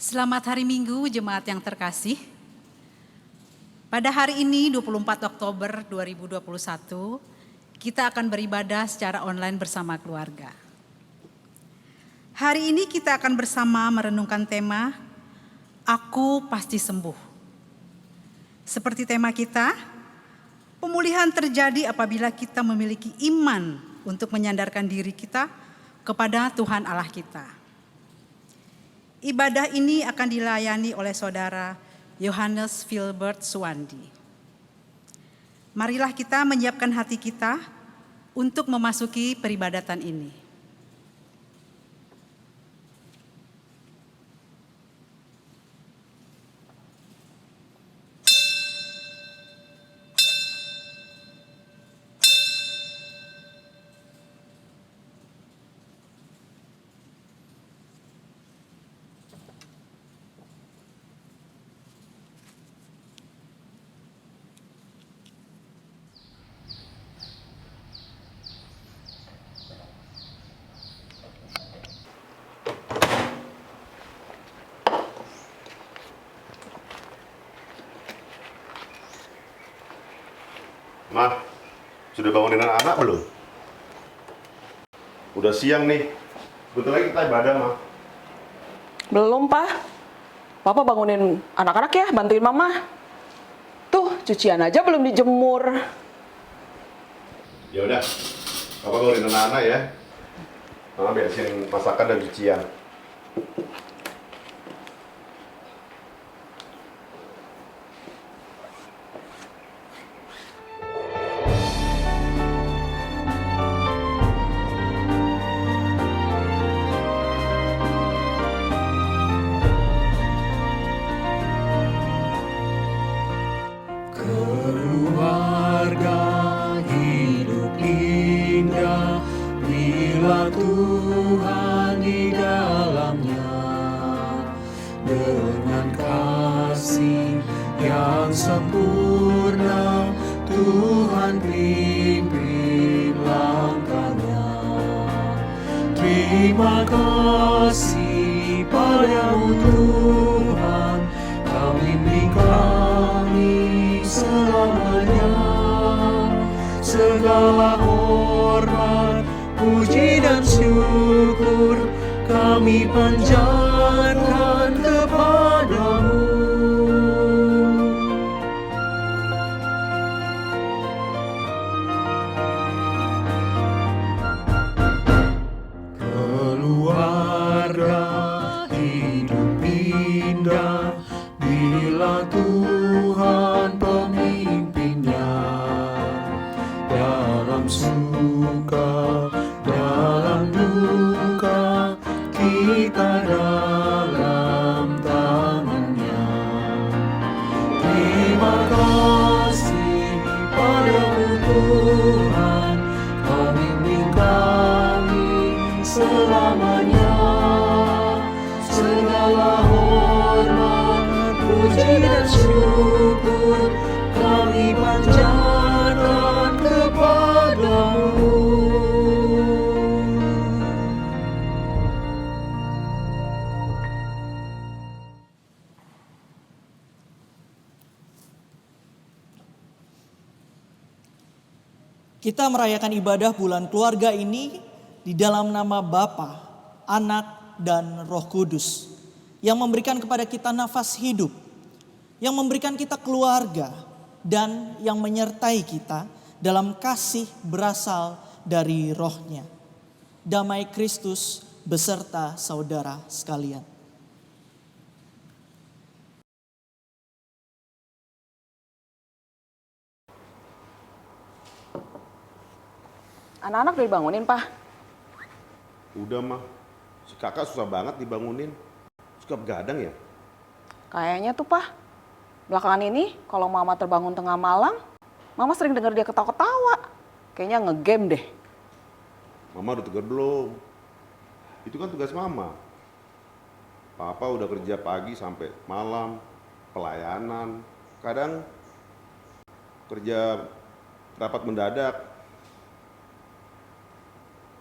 Selamat hari Minggu jemaat yang terkasih. Pada hari ini 24 Oktober 2021, kita akan beribadah secara online bersama keluarga. Hari ini kita akan bersama merenungkan tema Aku Pasti Sembuh. Seperti tema kita, pemulihan terjadi apabila kita memiliki iman untuk menyandarkan diri kita kepada Tuhan Allah kita. Ibadah ini akan dilayani oleh Saudara Yohanes Filbert Suwandi. Marilah kita menyiapkan hati kita untuk memasuki peribadatan ini. Ma, sudah bangunin anak-anak belum? Udah siang nih. Bentar lagi kita ibadah, Ma. Belum, Pak. Papa bangunin anak-anak ya, bantuin Mama. Tuh, cucian aja belum dijemur. Ya udah, Papa bangunin anak-anak ya. Mama beresin masakan dan cucian. Keluarga hidup indah bila Tuhan di dalamnya, dengan kasih yang sempurna Tuhan pimpin langkahnya. Terima kasih padamu Tuhan, Kau bimbing kami selamanya. Segala hormat, puji dan syukur kami panjatkan kepadamu. Keluarga hidup indah bila Tuhan pemimpinnya, dalam suka, dalam duka, kita dalam tangannya. Terima kasih padamu Tuhan, Kau bimbing kami selamanya. Segala hormat, puji dan syukur kami panjatkan kepadamu. Kita merayakan ibadah bulan keluarga ini di dalam nama Bapa, Anak, dan Roh Kudus yang memberikan kepada kita nafas hidup, yang memberikan kita keluarga, dan yang menyertai kita dalam kasih berasal dari Roh-Nya. Damai Kristus beserta saudara sekalian. Anak-anak udah dibangunin, Pak. Udah, Ma. Si kakak susah banget dibangunin. Suka begadang ya? Kayaknya tuh, Pak. Belakangan ini kalau Mama terbangun tengah malam, Mama sering dengar dia ketawa-ketawa. Kayaknya ngegame deh. Mama udah tegur belum? Itu kan tugas Mama. Papa udah kerja pagi sampai malam, pelayanan. Kadang kerja rapat mendadak.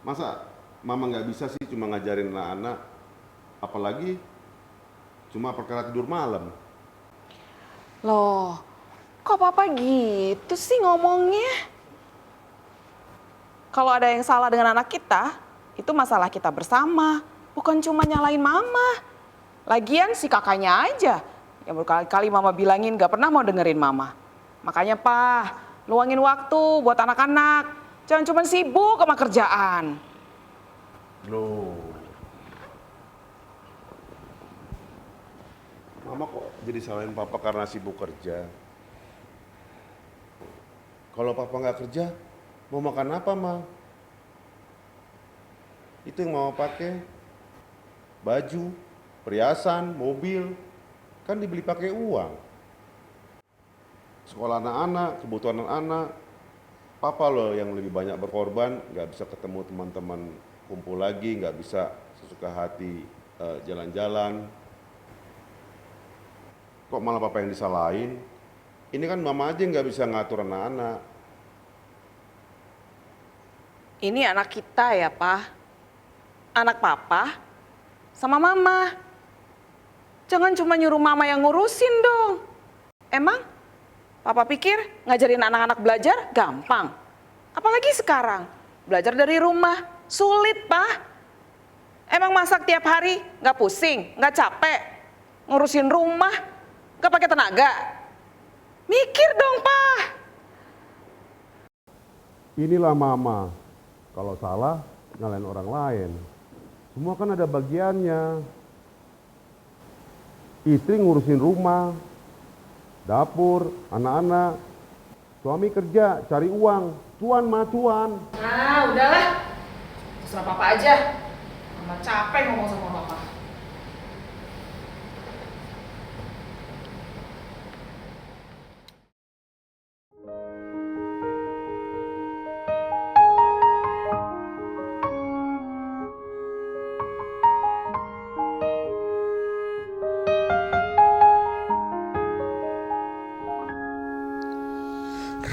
Masa Mama nggak bisa sih cuma ngajarin anak-anak, apalagi Cuma perkara tidur malam. Loh, kok papa gitu sih ngomongnya? Kalau ada yang salah dengan anak kita, itu masalah kita bersama. Bukan cuma nyalain mama. Lagian si kakaknya aja yang berkali-kali mama bilangin gak pernah mau dengerin mama. Makanya pa, luangin waktu buat anak-anak. Jangan cuma sibuk sama kerjaan. Loh. Mama kok jadi salahin papa karena sibuk kerja? Kalau papa nggak kerja, mau makan apa, Ma? Itu yang mama pakai. Baju, perhiasan, mobil, kan dibeli pakai uang. Sekolah anak-anak, kebutuhan anak-anak, papa loh yang lebih banyak berkorban, nggak bisa ketemu teman-teman kumpul lagi, nggak bisa sesuka hati jalan-jalan. Kok malah papa yang disalahin? Ini kan mama aja nggak bisa ngatur anak-anak. Ini anak kita ya, Pa. Anak papa sama mama. Jangan cuma nyuruh mama yang ngurusin dong. Emang papa pikir ngajarin anak-anak belajar gampang? Apalagi sekarang, belajar dari rumah, sulit, Pa. Emang masak tiap hari nggak pusing, nggak capek? Ngurusin rumah, nggak pakai tenaga? Mikir dong, Pa. Inilah mama, kalau salah nyalain orang lain. Semua kan ada bagiannya. Istri ngurusin rumah, dapur, anak-anak. Suami kerja, cari uang. Cuan mah cuan. Nah, udahlah. Terserah papa aja. Mama capek ngomong sama papa.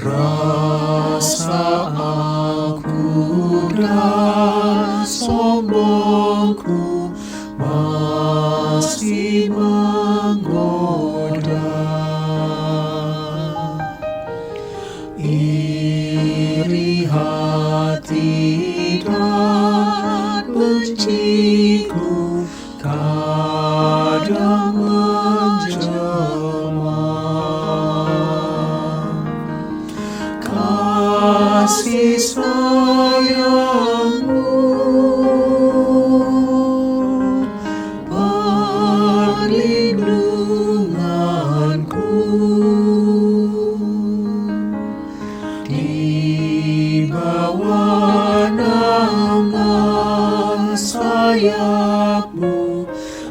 Rasa aku dan sombongku masih menggoda. Iri hati dan benciku kadang menjelma. Kasih sayangmu perlindunganku di bawah naungan sayapmu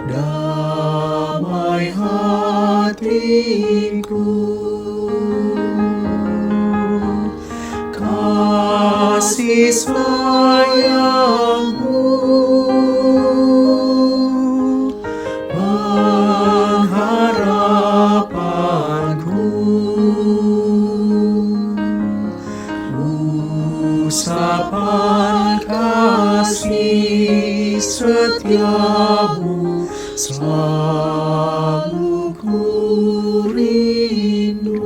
damai hatiku. Kasih sayangmu pengharapanku, usapan kasih setiamu selalu ku rindu.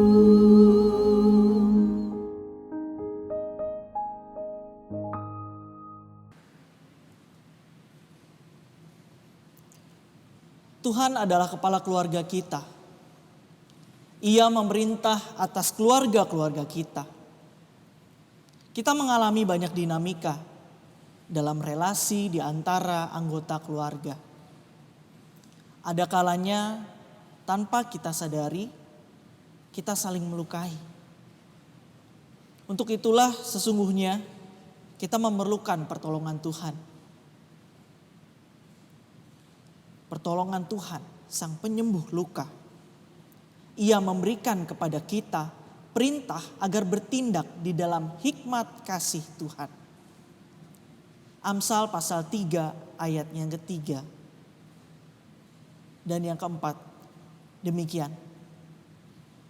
Tuhan adalah kepala keluarga kita. Ia memerintah atas keluarga-keluarga kita. Kita mengalami banyak dinamika dalam relasi di antara anggota keluarga. Ada kalanya tanpa kita sadari, kita saling melukai. Untuk itulah sesungguhnya kita memerlukan pertolongan Tuhan. Pertolongan Tuhan, Sang Penyembuh luka. Ia memberikan kepada kita perintah agar bertindak di dalam hikmat kasih Tuhan. Amsal pasal 3 ayat yang ketiga dan yang keempat. Demikian.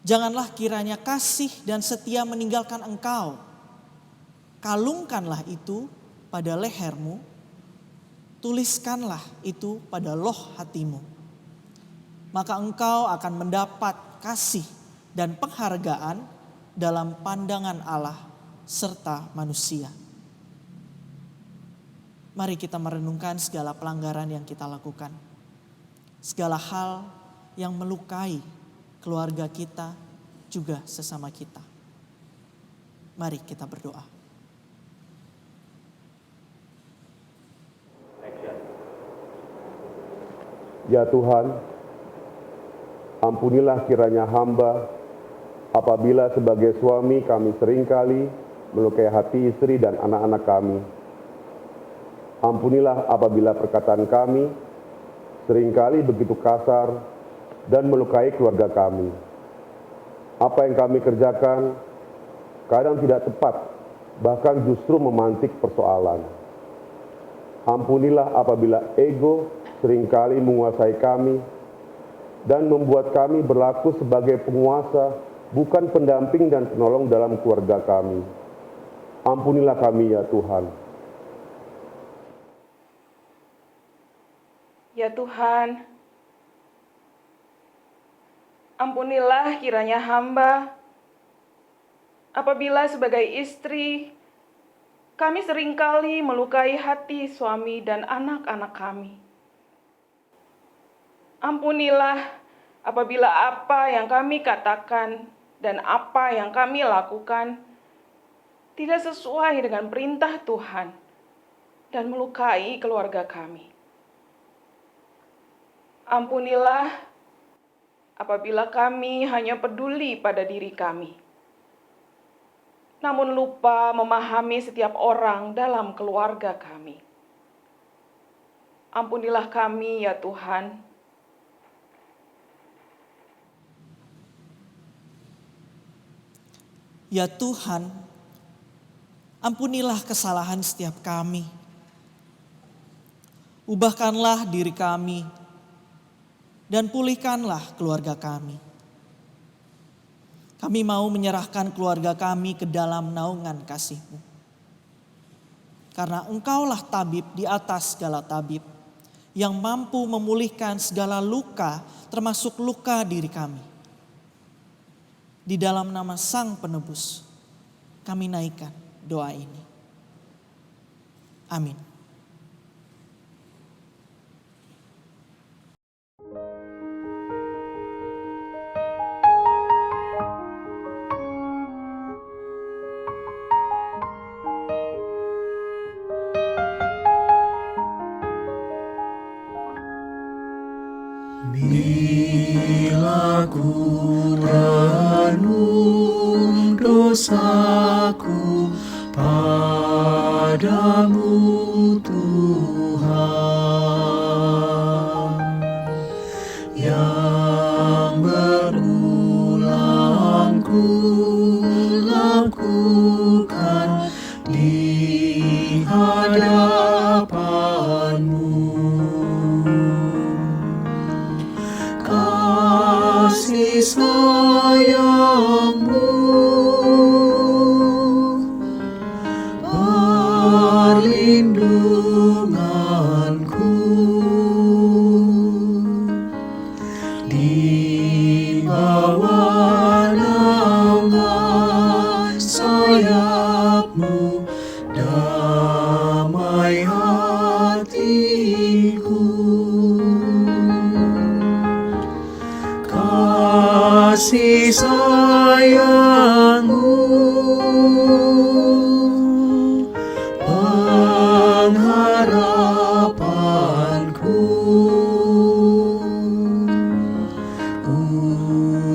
Janganlah kiranya kasih dan setia meninggalkan engkau. Kalungkanlah itu pada lehermu. Tuliskanlah itu pada loh hatimu. maka engkau akan mendapat kasih dan penghargaan dalam pandangan Allah serta manusia. Mari kita merenungkan segala pelanggaran yang kita lakukan. Segala hal yang melukai keluarga kita, juga sesama kita. Mari kita berdoa. Ya Tuhan, ampunilah kiranya hamba apabila sebagai suami kami seringkali melukai hati istri dan anak-anak kami. Ampunilah apabila perkataan kami seringkali begitu kasar dan melukai keluarga kami. Apa yang kami kerjakan kadang tidak tepat, bahkan justru memantik persoalan. Ampunilah apabila ego seringkali menguasai kami dan membuat kami berlaku sebagai penguasa, bukan pendamping dan penolong dalam keluarga kami. Ampunilah kami ya Tuhan. Ya Tuhan, ampunilah kiranya hamba apabila sebagai istri kami seringkali melukai hati suami dan anak-anak kami. Ampunilah apabila apa yang kami katakan dan apa yang kami lakukan tidak sesuai dengan perintah Tuhan dan melukai keluarga kami. Ampunilah apabila kami hanya peduli pada diri kami, namun lupa memahami setiap orang dalam keluarga kami. Ampunilah kami ya Tuhan. Ya Tuhan, ampunilah kesalahan setiap kami. Ubahkanlah diri kami dan pulihkanlah keluarga kami. Kami mau menyerahkan keluarga kami ke dalam naungan kasih-Mu. Karena Engkaulah tabib di atas segala tabib, yang mampu memulihkan segala luka, termasuk luka diri kami. Di dalam nama Sang Penebus, kami naikkan doa ini. Amin. Bila ku renung dosaku padamu Tuhan, yang berulang ku lakukan di hadapan-Mu. Kasih sayang-Mu perlindunganku, di bawah naungan sayap-Mu damai hatiku. Kasih sayang-Mu pengharapanku,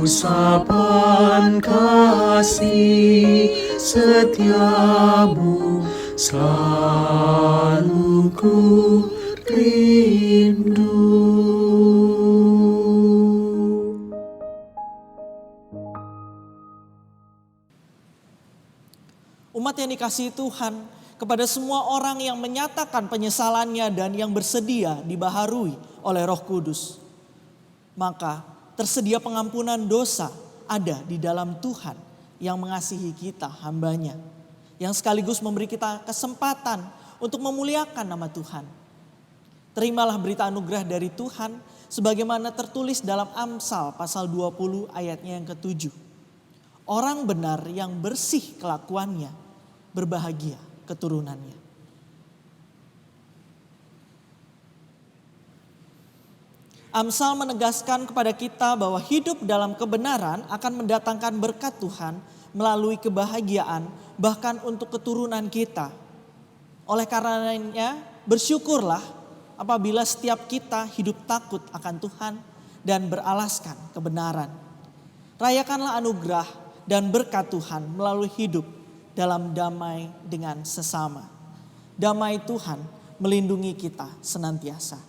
usapan kasih setia-Mu selalu ku rindu. Umat yang dikasihi Tuhan, kepada semua orang yang menyatakan penyesalannya dan yang bersedia dibaharui oleh Roh Kudus, maka tersedia pengampunan dosa ada di dalam Tuhan yang mengasihi kita, hamba-Nya, yang sekaligus memberi kita kesempatan untuk memuliakan nama Tuhan. Terimalah berita anugerah dari Tuhan sebagaimana tertulis dalam Amsal pasal 20 ayatnya yang ke-7. Orang benar yang bersih kelakuannya, berbahagia keturunannya. Amsal menegaskan kepada kita bahwa hidup dalam kebenaran akan mendatangkan berkat Tuhan melalui kebahagiaan bahkan untuk keturunan kita. Oleh karenanya bersyukurlah apabila setiap kita hidup takut akan Tuhan dan beralaskan kebenaran. Rayakanlah anugerah dan berkat Tuhan melalui hidup dalam damai dengan sesama. Damai Tuhan melindungi kita senantiasa.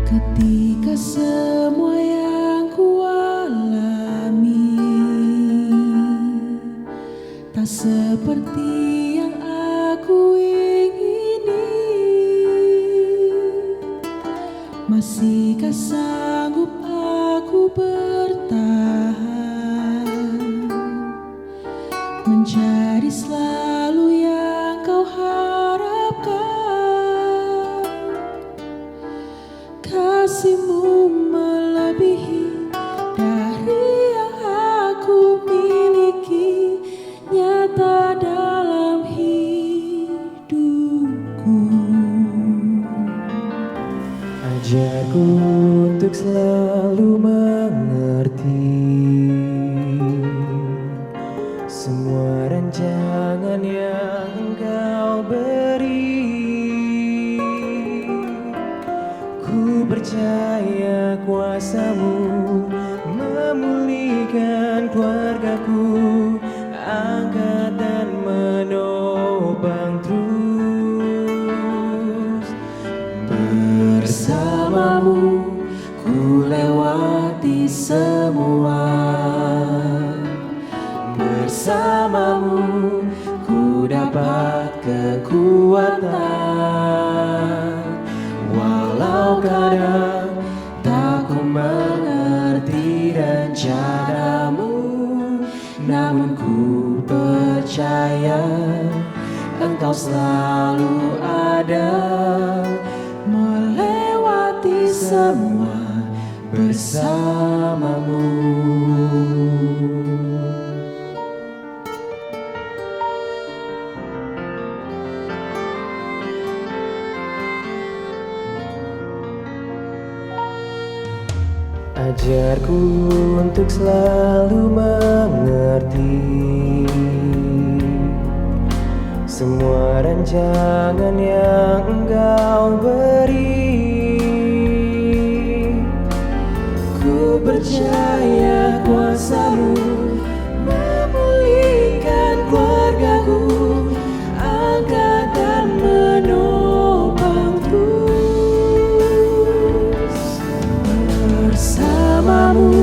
Ketika semua yang kualami tak seperti yang aku ingini, masihkah sanggup aku bertahan menjadi selalu yang kau harapkan? Kasih-Mu melebihi dari yang aku miliki, nyata dalam hidupku. Ajarku untuk selalu mengerti semua rancangan yang Engkau beri. Ku percaya kuasa-Mu memulihkan keluargaku, angkat dan menopang terus. Bersama-Mu ku lewati semua, bersama-Mu ku dapat kekuatan. Walau kadang tak ku mengerti rencana-Mu, namun ku percaya Engkau selalu ada, melewati semua bersama-Mu. Ajarku untuk selalu mengerti semua rancangan yang Engkau beri. Ku percaya kuasa-Mu memulihkan keluargaku, angkat dan menopang terus. Bersama-Mu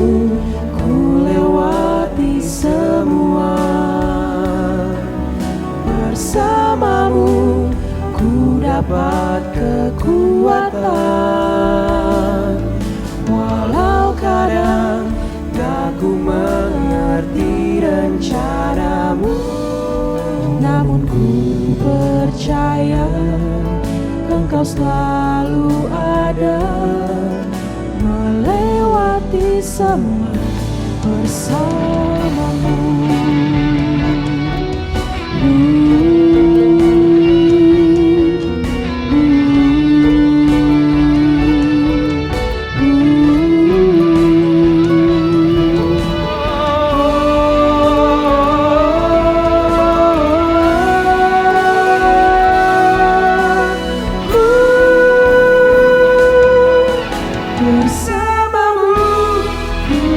ku lewati semua, bersama-Mu ku dapat kekuatan. Walau kadang tak ku mengerti rencana-Mu, namun ku percaya Engkau selalu ada, melewati semua bersama-Mu. Bersama-Mu ku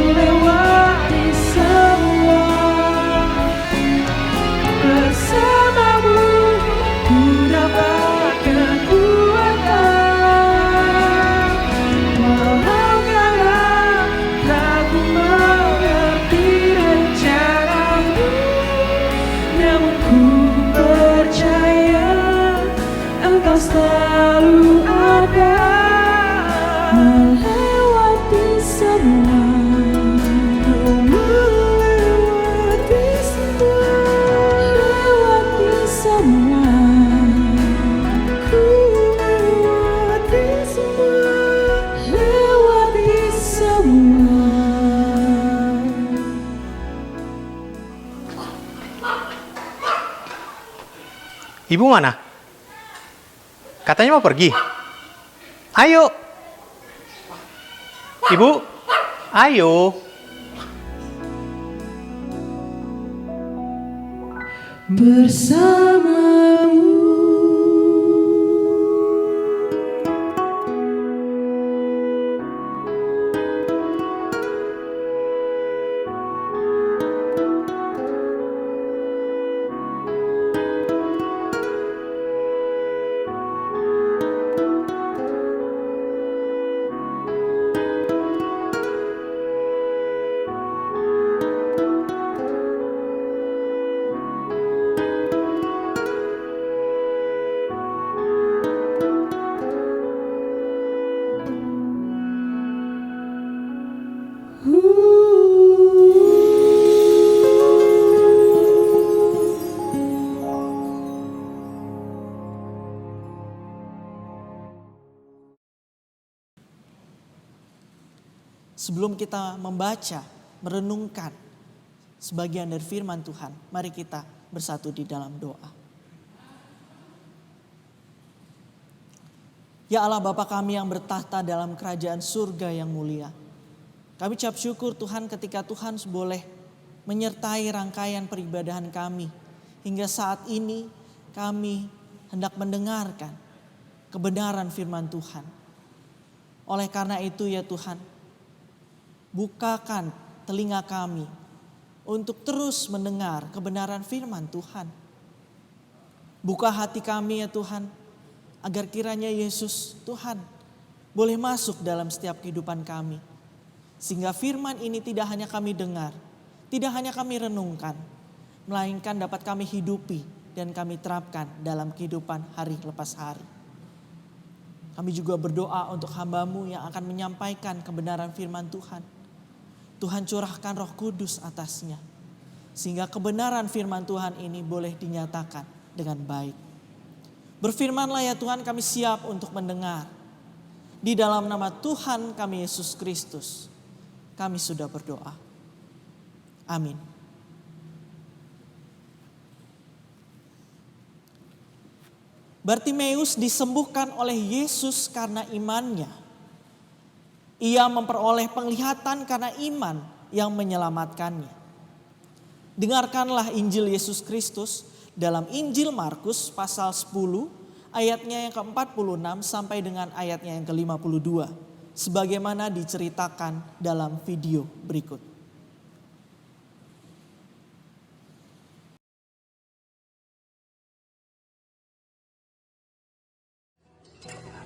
Ibu mana? Katanya mau pergi. Ayo. Ibu, ayo. bersamamu. Sebelum kita membaca, merenungkan sebagian dari firman Tuhan, mari kita bersatu di dalam doa. Ya Allah Bapa kami yang bertahta dalam kerajaan surga yang mulia. Kami ucap syukur Tuhan ketika Tuhan boleh menyertai rangkaian peribadahan kami. Hingga saat ini kami hendak mendengarkan kebenaran firman Tuhan. Oleh karena itu ya Tuhan, bukakan telinga kami untuk terus mendengar kebenaran firman Tuhan. Buka hati kami ya Tuhan, agar kiranya Yesus Tuhan boleh masuk dalam setiap kehidupan kami. Sehingga firman ini tidak hanya kami dengar, tidak hanya kami renungkan, melainkan dapat kami hidupi dan kami terapkan dalam kehidupan hari lepas hari. Kami juga berdoa untuk hamba-Mu yang akan menyampaikan kebenaran firman Tuhan. Tuhan curahkan Roh Kudus atasnya, sehingga kebenaran firman Tuhan ini boleh dinyatakan dengan baik. Berfirmanlah ya Tuhan, kami siap untuk mendengar. Di dalam nama Tuhan kami Yesus Kristus, kami sudah berdoa. Amin. Bartimeus disembuhkan oleh Yesus karena imannya. Ia memperoleh penglihatan karena iman yang menyelamatkannya. Dengarkanlah Injil Yesus Kristus dalam Injil Markus pasal 10 ayatnya yang ke-46 sampai dengan ayatnya yang ke-52. Sebagaimana diceritakan dalam video berikut.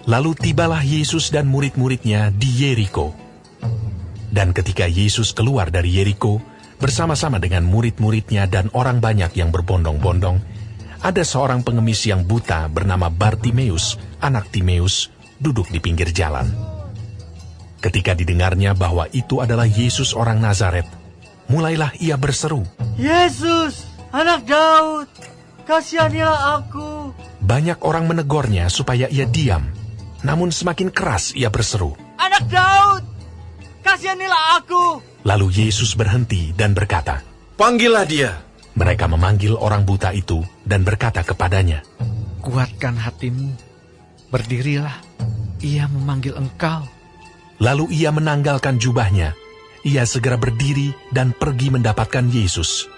Lalu tibalah Yesus dan murid-muridnya di Yeriko. Dan ketika Yesus keluar dari Yeriko, bersama-sama dengan murid-muridnya dan orang banyak yang berbondong-bondong, ada seorang pengemis yang buta bernama Bartimeus, anak Timeus, duduk di pinggir jalan. Ketika didengarnya bahwa itu adalah Yesus orang Nazaret, mulailah ia berseru, "Yesus, anak Daud, kasihanilah aku." Banyak orang menegurnya supaya ia diam, namun semakin keras ia berseru, "Anak Daud, kasihanilah aku." Lalu Yesus berhenti dan berkata, "Panggillah dia." Mereka memanggil orang buta itu dan berkata kepadanya, "Kuatkan hatimu, berdirilah, ia memanggil engkau." Lalu ia menanggalkan jubahnya. Ia segera berdiri dan pergi mendapatkan Yesus.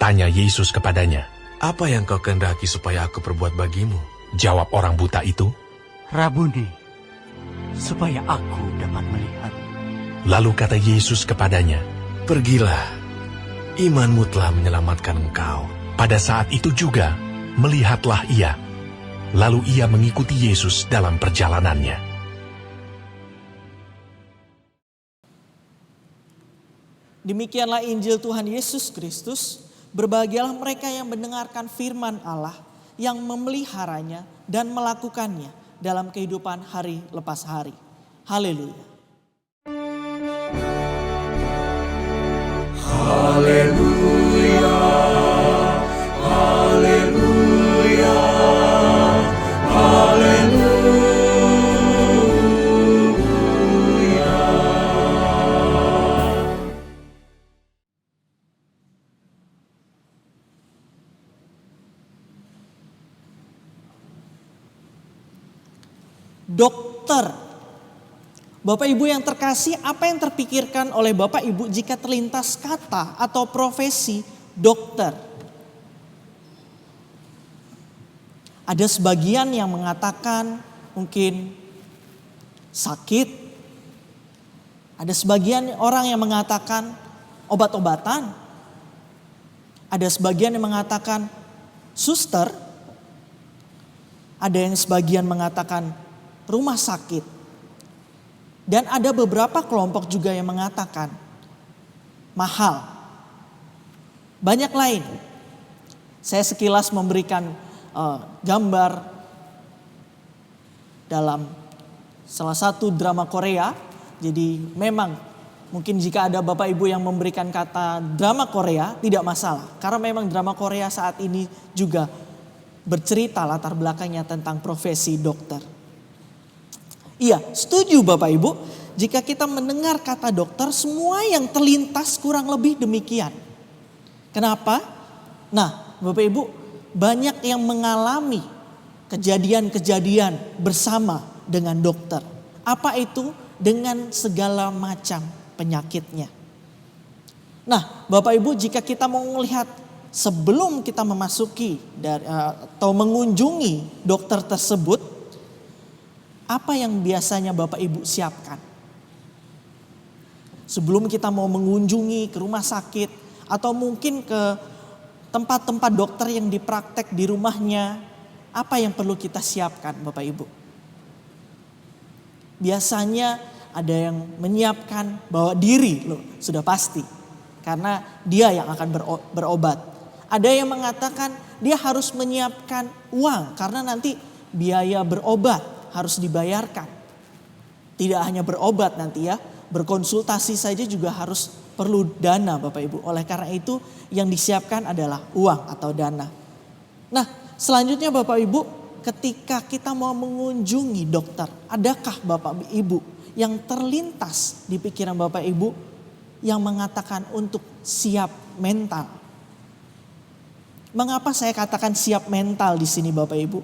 Tanya Yesus kepadanya, "Apa yang kau kehendaki supaya aku perbuat bagimu?" Jawab orang buta itu, "Rabuni, supaya aku dapat melihat." Lalu kata Yesus kepadanya, "Pergilah, imanmu telah menyelamatkan engkau." Pada saat itu juga, melihatlah ia. Lalu ia mengikuti Yesus dalam perjalanannya. Demikianlah Injil Tuhan Yesus Kristus. Berbahagialah mereka yang mendengarkan firman Allah, yang memeliharanya dan melakukannya dalam kehidupan hari lepas hari. Haleluya. Haleluya, haleluya, haleluya. dokter. Bapak Ibu yang terkasih, apa yang terpikirkan oleh Bapak Ibu jika terlintas kata atau profesi dokter? Ada sebagian yang mengatakan mungkin sakit. Ada sebagian orang yang mengatakan obat-obatan. Ada sebagian yang mengatakan suster. Ada yang sebagian mengatakan rumah sakit. Dan ada beberapa kelompok juga yang mengatakan mahal. Banyak lain. Saya sekilas memberikan gambar dalam salah satu drama Korea. Jadi memang mungkin jika ada Bapak Ibu yang memberikan kata drama Korea tidak masalah. Karena memang drama Korea saat ini juga bercerita latar belakangnya tentang profesi dokter. Iya, setuju Bapak Ibu. Jika kita mendengar kata dokter, semua yang terlintas kurang lebih demikian. Kenapa? Nah, Bapak Ibu, banyak yang mengalami kejadian-kejadian bersama dengan dokter. Apa itu? Dengan segala macam penyakitnya. Nah, Bapak Ibu, jika kita mau melihat sebelum kita memasuki atau mengunjungi dokter tersebut, apa yang biasanya Bapak Ibu siapkan? Sebelum kita mau mengunjungi ke rumah sakit atau mungkin ke tempat-tempat dokter yang dipraktek di rumahnya, apa yang perlu kita siapkan Bapak Ibu? Biasanya ada yang menyiapkan bawa diri, loh, sudah pasti. Karena dia yang akan berobat. Ada yang mengatakan dia harus menyiapkan uang karena nanti biaya berobat harus dibayarkan. Tidak hanya berobat nanti ya, berkonsultasi saja juga harus perlu dana Bapak Ibu. Oleh karena itu yang disiapkan adalah uang atau dana. Nah, selanjutnya Bapak Ibu, ketika kita mau mengunjungi dokter, adakah Bapak Ibu yang terlintas di pikiran Bapak Ibu yang mengatakan untuk siap mental? Mengapa saya katakan siap mental di sini Bapak Ibu?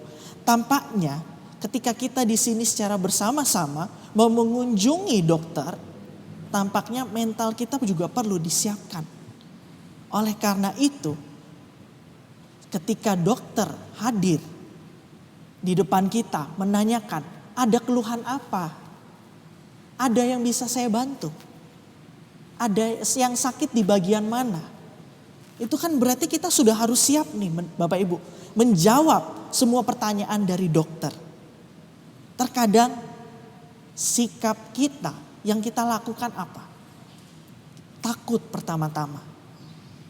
Tampaknya ketika kita di sini secara bersama-sama mau mengunjungi dokter, tampaknya mental kita juga perlu disiapkan. Oleh karena itu, ketika dokter hadir di depan kita menanyakan, ada keluhan apa? Ada yang bisa saya bantu? Ada yang sakit di bagian mana? Itu kan berarti kita sudah harus siap nih Bapak Ibu, menjawab semua pertanyaan dari dokter. Terkadang sikap kita yang kita lakukan apa? Takut pertama-tama.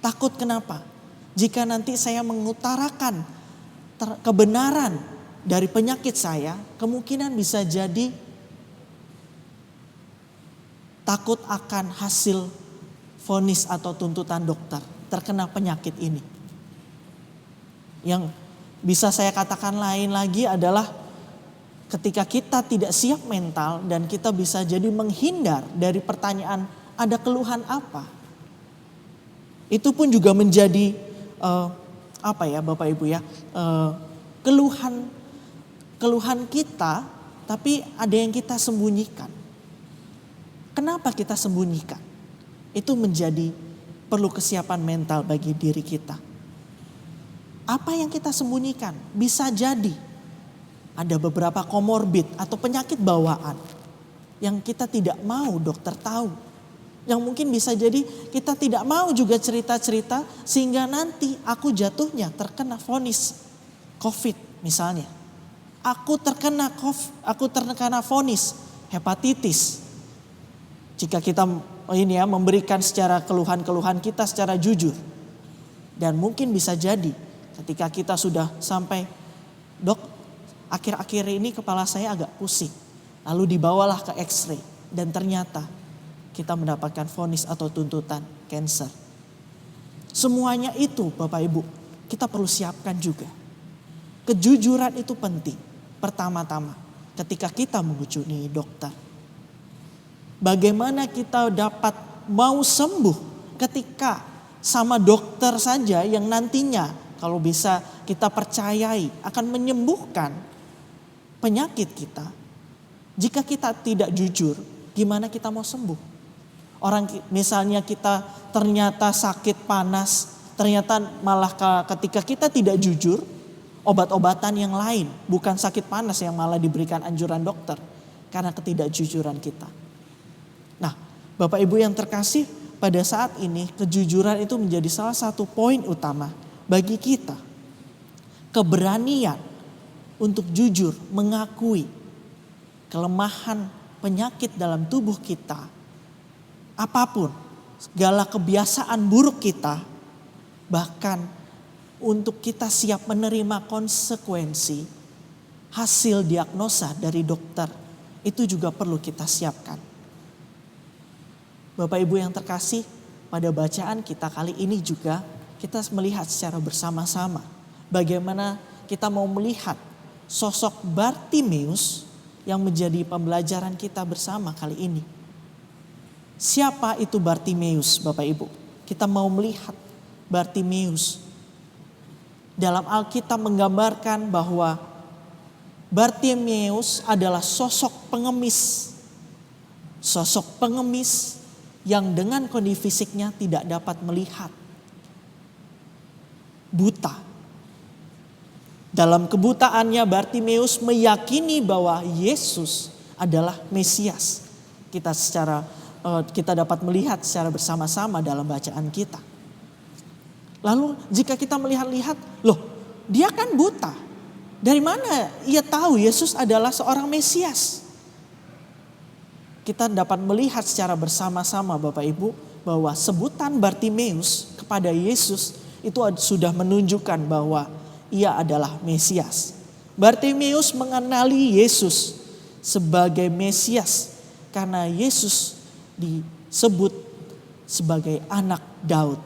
Takut kenapa? Jika nanti saya mengutarakan kebenaran dari penyakit saya, kemungkinan bisa jadi takut akan hasil vonis atau tuntutan dokter terkena penyakit ini. Yang bisa saya katakan lain lagi adalah ketika kita tidak siap mental dan kita bisa jadi menghindar dari pertanyaan ada keluhan apa. Itu pun juga menjadi apa ya Bapak Ibu ya, keluhan kita, tapi ada yang kita sembunyikan. Kenapa kita sembunyikan? Itu menjadi perlu kesiapan mental bagi diri kita. Apa yang kita sembunyikan? Bisa jadi ada beberapa komorbid atau penyakit bawaan yang kita tidak mau dokter tahu. Yang mungkin bisa jadi kita tidak mau juga cerita-cerita sehingga nanti aku jatuhnya terkena vonis COVID misalnya. Aku terkena vonis hepatitis. Jika kita memberikan secara keluhan-keluhan kita secara jujur. Dan mungkin bisa jadi ketika kita sudah sampai, dok, akhir-akhir ini kepala saya agak pusing. Lalu dibawalah ke X-ray dan ternyata kita mendapatkan vonis atau tuntutan kanker. Semuanya itu Bapak Ibu kita perlu siapkan juga. Kejujuran itu penting. Pertama-tama ketika kita mengunjungi dokter. Bagaimana kita dapat mau sembuh ketika sama dokter saja yang nantinya kalau bisa kita percayai akan menyembuhkan penyakit kita. Jika kita tidak jujur, gimana kita mau sembuh? Orang misalnya kita ternyata sakit panas, ternyata malah ketika kita tidak jujur, obat-obatan yang lain, bukan sakit panas yang malah diberikan anjuran dokter karena ketidakjujuran kita. Nah, Bapak Ibu yang terkasih, pada saat ini kejujuran itu menjadi salah satu poin utama bagi kita. Keberanian untuk jujur mengakui kelemahan penyakit dalam tubuh kita, apapun, segala kebiasaan buruk kita, bahkan untuk kita siap menerima konsekuensi hasil diagnosa dari dokter, itu juga perlu kita siapkan. Bapak Ibu yang terkasih, pada bacaan kita kali ini juga kita melihat secara bersama-sama bagaimana kita mau melihat sosok Bartimeus yang menjadi pembelajaran kita bersama kali ini. Siapa itu Bartimeus, Bapak Ibu? Kita mau melihat Bartimeus. Dalam Alkitab menggambarkan bahwa Bartimeus adalah sosok pengemis. Sosok pengemis yang dengan kondisi fisiknya tidak dapat melihat. Buta. Dalam kebutaannya Bartimeus meyakini bahwa Yesus adalah Mesias. Kita dapat melihat secara bersama-sama dalam bacaan kita. Lalu jika kita melihat-lihat, loh, dia kan buta. Dari mana ia tahu Yesus adalah seorang Mesias? Kita dapat melihat secara bersama-sama Bapak Ibu bahwa sebutan Bartimeus kepada Yesus itu sudah menunjukkan bahwa ia adalah Mesias. Bartimeus mengenali Yesus sebagai Mesias karena Yesus disebut sebagai anak Daud.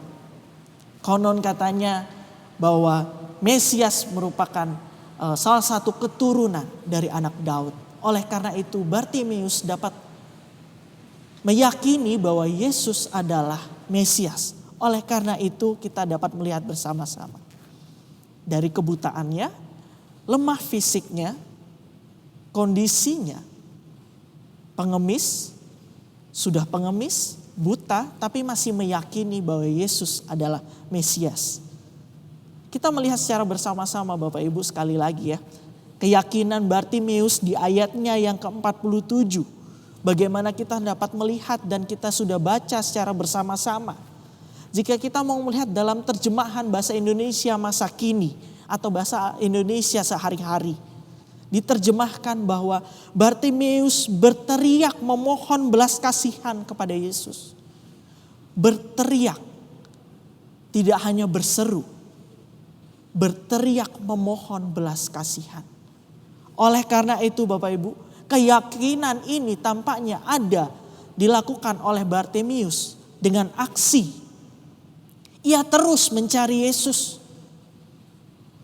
Konon katanya bahwa Mesias merupakan salah satu keturunan dari anak Daud. Oleh karena itu Bartimeus dapat meyakini bahwa Yesus adalah Mesias. Oleh karena itu kita dapat melihat bersama-sama. Dari kebutaannya, lemah fisiknya, kondisinya, pengemis, sudah pengemis, buta, tapi masih meyakini bahwa Yesus adalah Mesias. Kita melihat secara bersama-sama Bapak Ibu sekali lagi ya. Keyakinan Bartimeus di ayatnya yang ke-47. Bagaimana kita dapat melihat dan kita sudah baca secara bersama-sama. Jika kita mau melihat dalam terjemahan bahasa Indonesia masa kini atau bahasa Indonesia sehari-hari. Diterjemahkan bahwa Bartimeus berteriak memohon belas kasihan kepada Yesus. Berteriak, tidak hanya berseru. Berteriak memohon belas kasihan. Oleh karena itu Bapak Ibu, keyakinan ini tampaknya ada dilakukan oleh Bartimeus dengan aksi. Ia terus mencari Yesus.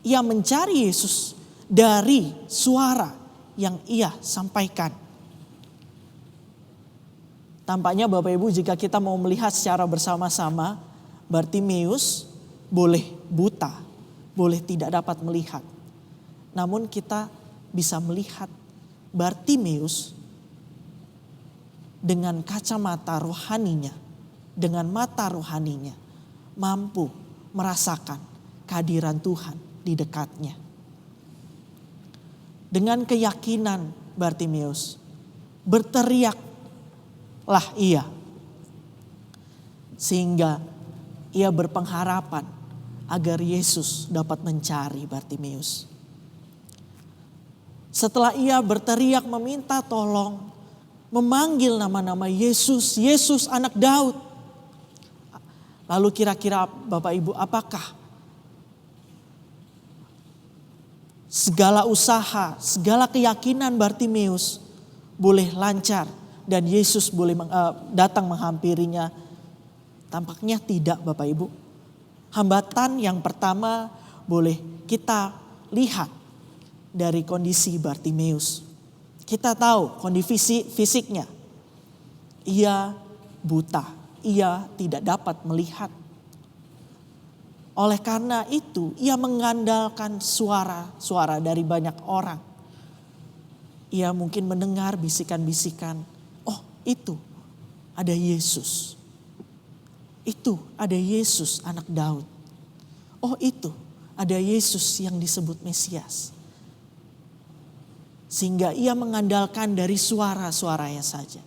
Ia mencari Yesus dari suara yang ia sampaikan. Tampaknya Bapak Ibu jika kita mau melihat secara bersama-sama, Bartimeus boleh buta, boleh tidak dapat melihat. Namun kita bisa melihat Bartimeus dengan kacamata rohaninya, dengan mata rohaninya, mampu merasakan kehadiran Tuhan di dekatnya. Dengan keyakinan Bartimeus, berteriaklah ia. Sehingga ia berpengharapan agar Yesus dapat mencari Bartimeus. Setelah ia berteriak meminta tolong, memanggil nama-nama Yesus, Yesus anak Daud. Lalu kira-kira Bapak Ibu apakah segala usaha, segala keyakinan Bartimeus boleh lancar dan Yesus boleh datang menghampirinya? Tampaknya tidak Bapak Ibu. Hambatan yang pertama boleh kita lihat dari kondisi Bartimeus. Kita tahu kondisi fisiknya. Ia buta. Ia tidak dapat melihat. Oleh karena itu ia mengandalkan suara-suara dari banyak orang. Ia mungkin mendengar bisikan-bisikan, oh itu ada Yesus. Itu ada Yesus anak Daud. Oh itu ada Yesus yang disebut Mesias. Sehingga ia mengandalkan dari suara-suaranya saja.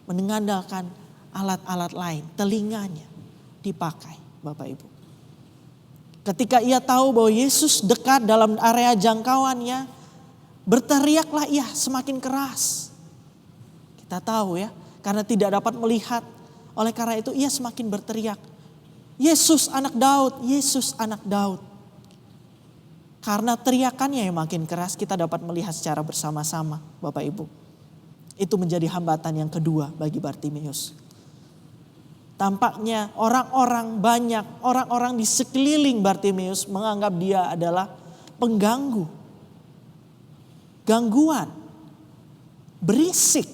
Mengandalkan alat-alat lain, telinganya dipakai Bapak Ibu. Ketika ia tahu bahwa Yesus dekat dalam area jangkauannya, berteriaklah ia semakin keras. Kita tahu ya, karena tidak dapat melihat. Oleh karena itu ia semakin berteriak, Yesus anak Daud, Yesus anak Daud. Karena teriakannya yang makin keras, kita dapat melihat secara bersama-sama Bapak Ibu. Itu menjadi hambatan yang kedua bagi Bartimeus. Tampaknya orang-orang di sekeliling Bartimeus menganggap dia adalah pengganggu. Gangguan. Berisik.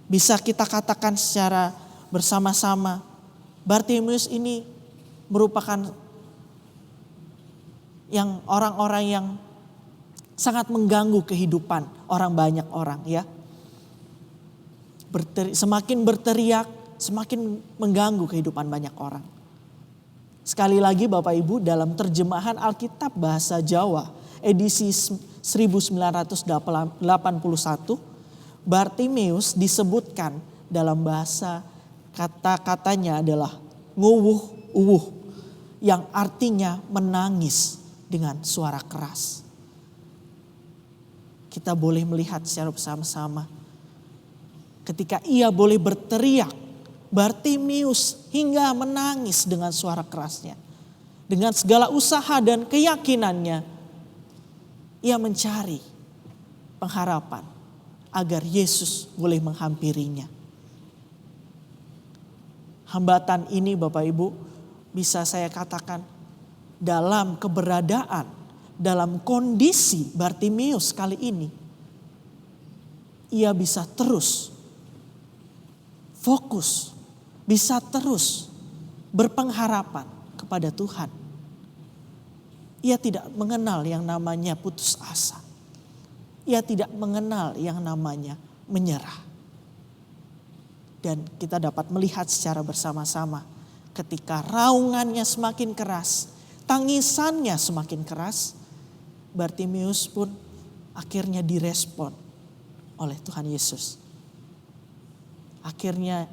Bisa kita katakan secara bersama-sama. Bartimeus ini merupakan yang orang-orang yang sangat mengganggu kehidupan banyak orang ya. Semakin berteriak, semakin mengganggu kehidupan banyak orang. Sekali lagi Bapak Ibu, dalam terjemahan Alkitab bahasa Jawa edisi 1981, Bartimeus disebutkan dalam bahasa kata-katanya adalah nguwuh-uwuh, yang artinya menangis dengan suara keras. Kita boleh melihat secara bersama-sama. Ketika ia boleh berteriak, Bartimeus hingga menangis dengan suara kerasnya. Dengan segala usaha dan keyakinannya, ia mencari pengharapan agar Yesus boleh menghampirinya. Hambatan ini Bapak Ibu bisa saya katakan dalam keberadaan, dalam kondisi Bartimeus kali ini. Ia bisa terus fokus, bisa terus berpengharapan kepada Tuhan. Ia tidak mengenal yang namanya putus asa. Ia tidak mengenal yang namanya menyerah. Dan kita dapat melihat secara bersama-sama ketika raungannya semakin keras, tangisannya semakin keras, Bartimeus pun akhirnya direspon oleh Tuhan Yesus. Akhirnya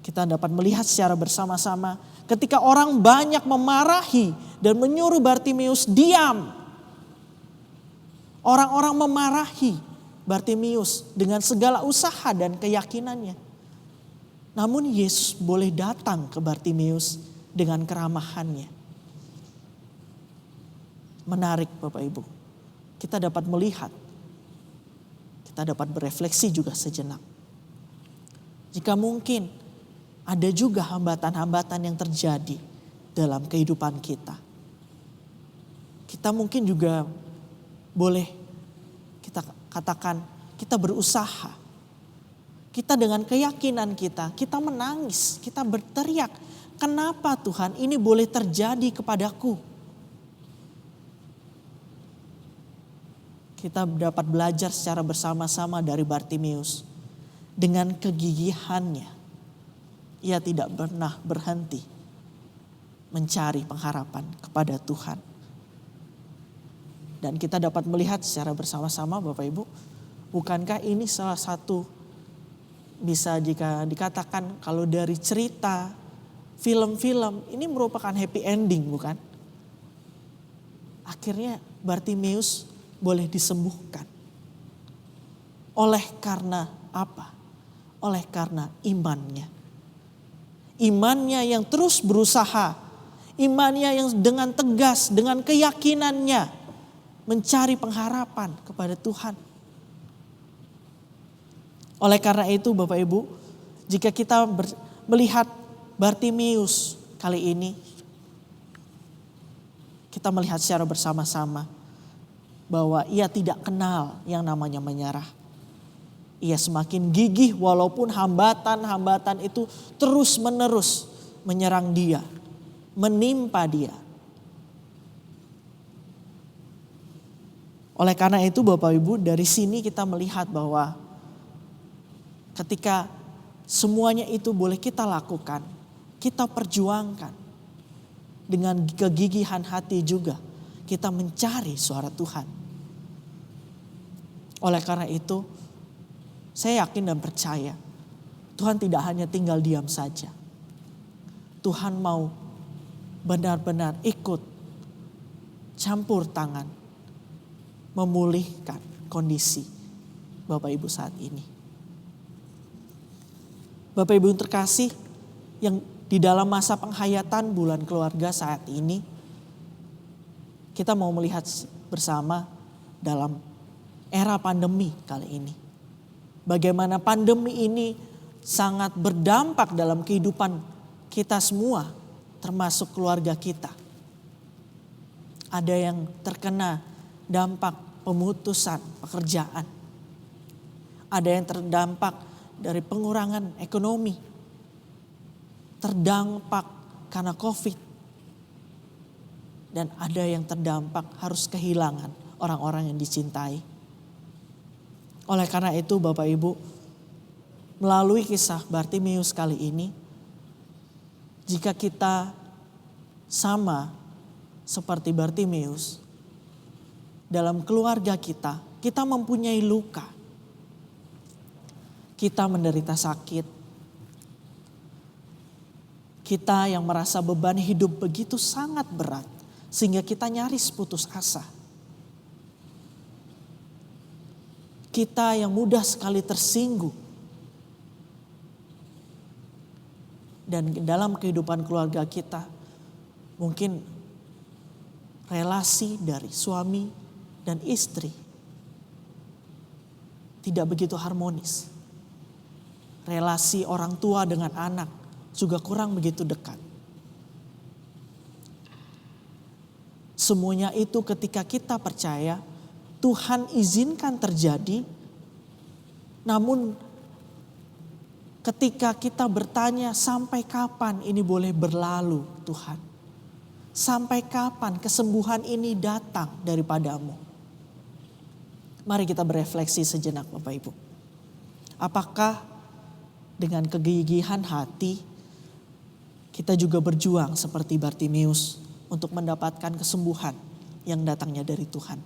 kita dapat melihat secara bersama-sama ketika orang banyak memarahi dan menyuruh Bartimeus diam. Orang-orang memarahi Bartimeus dengan segala usaha dan keyakinannya. Namun Yesus boleh datang ke Bartimeus dengan keramahannya. Menarik Bapak Ibu. Kita dapat melihat. Kita dapat berefleksi juga sejenak. Jika mungkin ada juga hambatan-hambatan yang terjadi dalam kehidupan kita. Kita mungkin juga boleh kita katakan kita berusaha. Kita dengan keyakinan kita menangis, kita berteriak. Kenapa Tuhan ini boleh terjadi kepadaku? Kita dapat belajar secara bersama-sama dari Bartimeus. Dengan kegigihannya, ia tidak pernah berhenti mencari pengharapan kepada Tuhan. Dan kita dapat melihat secara bersama-sama Bapak Ibu, bukankah ini salah satu bisa jika dikatakan kalau dari cerita film-film ini merupakan happy ending bukan? Akhirnya Bartimeus boleh disembuhkan. Oleh karena apa? Oleh karena imannya. Imannya yang terus berusaha. Imannya yang dengan tegas, dengan keyakinannya mencari pengharapan kepada Tuhan. Oleh karena itu Bapak Ibu, jika kita melihat Bartimeus kali ini, kita melihat secara bersama-sama bahwa ia tidak kenal yang namanya menyerah. Ia semakin gigih walaupun hambatan-hambatan itu terus-menerus menyerang dia, menimpa dia. Oleh karena itu Bapak Ibu, dari sini kita melihat bahwa ketika semuanya itu boleh kita lakukan, kita perjuangkan dengan kegigihan hati juga, kita mencari suara Tuhan. Oleh karena itu, saya yakin dan percaya Tuhan tidak hanya tinggal diam saja. Tuhan mau benar-benar ikut campur tangan memulihkan kondisi Bapak Ibu saat ini. Bapak Ibu terkasih, yang di dalam masa penghayatan bulan keluarga saat ini, kita mau melihat bersama dalam era pandemi kali ini. Bagaimana pandemi ini sangat berdampak dalam kehidupan kita semua, termasuk keluarga kita. Ada yang terkena dampak pemutusan pekerjaan. Ada yang terdampak dari pengurangan ekonomi. Terdampak karena COVID. Dan ada yang terdampak harus kehilangan orang-orang yang dicintai. Oleh karena itu Bapak Ibu, melalui kisah Bartimeus kali ini, jika kita sama seperti Bartimeus, dalam keluarga kita, kita mempunyai luka. Kita menderita sakit. Kita yang merasa beban hidup begitu sangat berat, sehingga kita nyaris putus asa. Kita yang mudah sekali tersinggung. Dan dalam kehidupan keluarga kita, mungkin relasi dari suami dan istri tidak begitu harmonis. Relasi orang tua dengan anak juga kurang begitu dekat. Semuanya itu ketika kita percaya Tuhan izinkan terjadi, namun ketika kita bertanya, sampai kapan ini boleh berlalu Tuhan? Sampai kapan kesembuhan ini datang daripadamu? Mari kita berefleksi sejenak Bapak Ibu. Apakah dengan kegigihan hati kita juga berjuang seperti Bartimeus untuk mendapatkan kesembuhan yang datangnya dari Tuhan?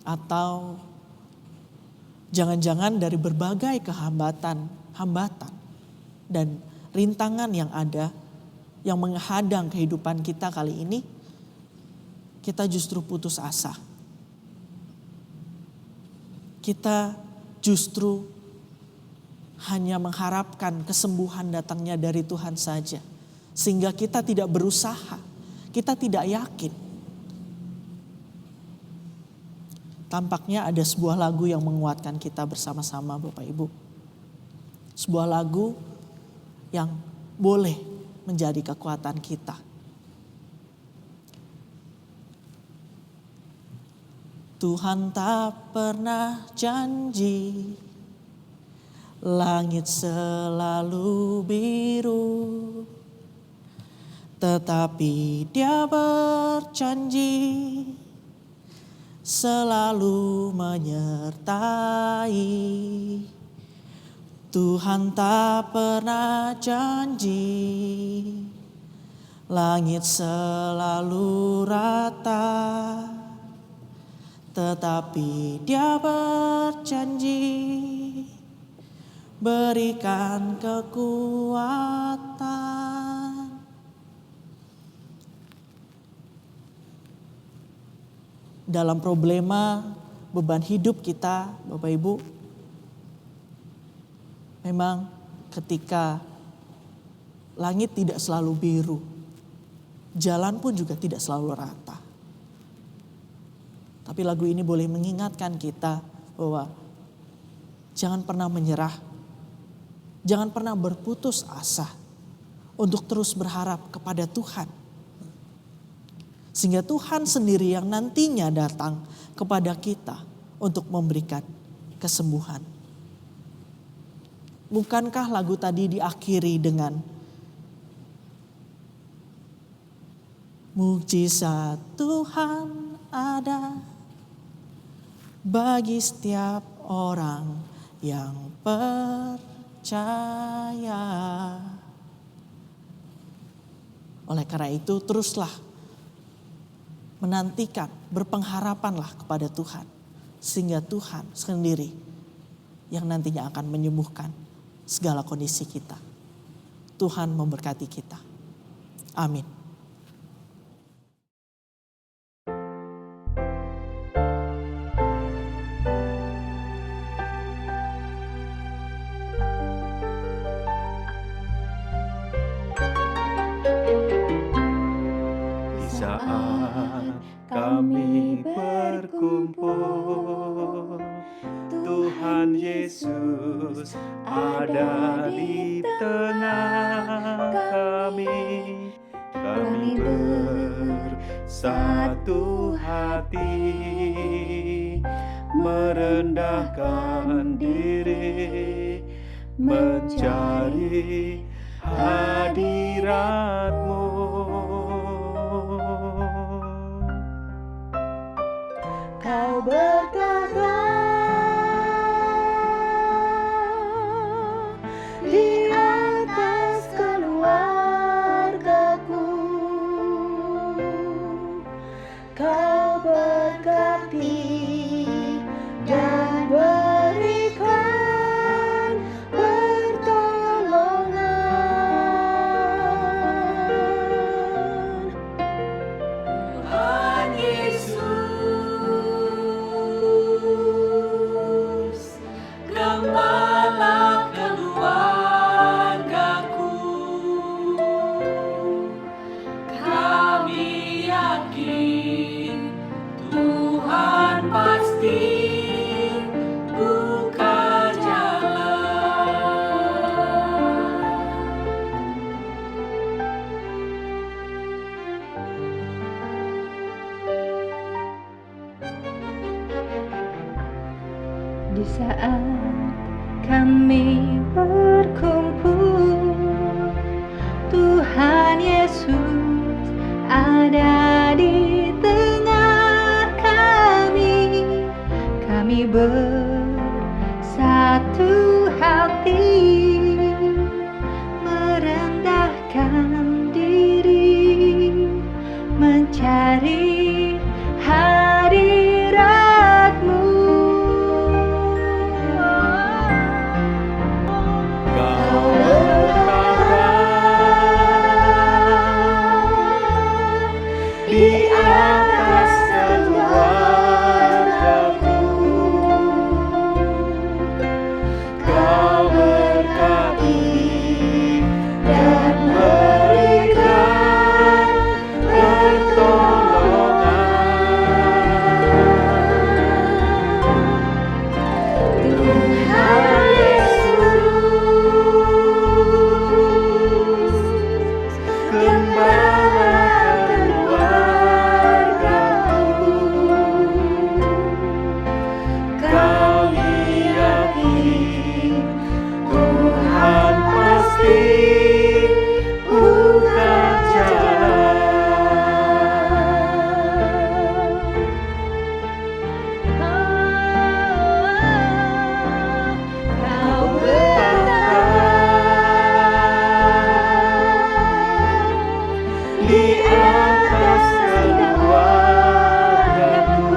Atau jangan-jangan dari berbagai hambatan dan rintangan yang ada yang menghadang kehidupan kita kali ini, kita justru putus asa. Kita justru hanya mengharapkan kesembuhan datangnya dari Tuhan saja. Sehingga kita tidak berusaha, kita tidak yakin. Tampaknya ada sebuah lagu yang menguatkan kita bersama-sama Bapak Ibu. Sebuah lagu yang boleh menjadi kekuatan kita. Tuhan tak pernah janji langit selalu biru, tetapi Dia berjanji selalu menyertai. Tuhan tak pernah janji langit selalu rata, tetapi Dia berjanji berikan kekuatan. Dalam problema beban hidup kita Bapak Ibu, memang ketika langit tidak selalu biru, jalan pun juga tidak selalu rata. Tapi lagu ini boleh mengingatkan kita bahwa jangan pernah menyerah. Jangan pernah berputus asa untuk terus berharap kepada Tuhan. Sehingga Tuhan sendiri yang nantinya datang kepada kita untuk memberikan kesembuhan. Bukankah lagu tadi diakhiri dengan mukjizat Tuhan ada bagi setiap orang yang percaya. Oleh karena itu teruslah menantikan, berpengharapanlah kepada Tuhan. Sehingga Tuhan sendiri yang nantinya akan menyembuhkan segala kondisi kita. Tuhan memberkati kita. Amin. Di saat kami berkumpul, Tuhan Yesus ada di tengah kami. Kami bersatu hati, merendahkan diri, mencari hadirat-Mu. Kau bertata di atas keluargaku. Kau berkati dan berikan pertolongan. Tuhan Yesus, gembala keluargaku. Kami yakin Tuhan pasti buka jalan. Di saat kami berkumpul, Tuhan Yesus ada di tengah kami. Kami bersatu hati, merendahkan diri, mencari hadirat-Mu. Kau bertata di atas keluargaku. Kau berkati dan berikan pertolongan. Tuhan Yesus, gembala keluargaku. Kami yakin Tuhan pasti buka jalan. Kau bertata di atas keluargaku.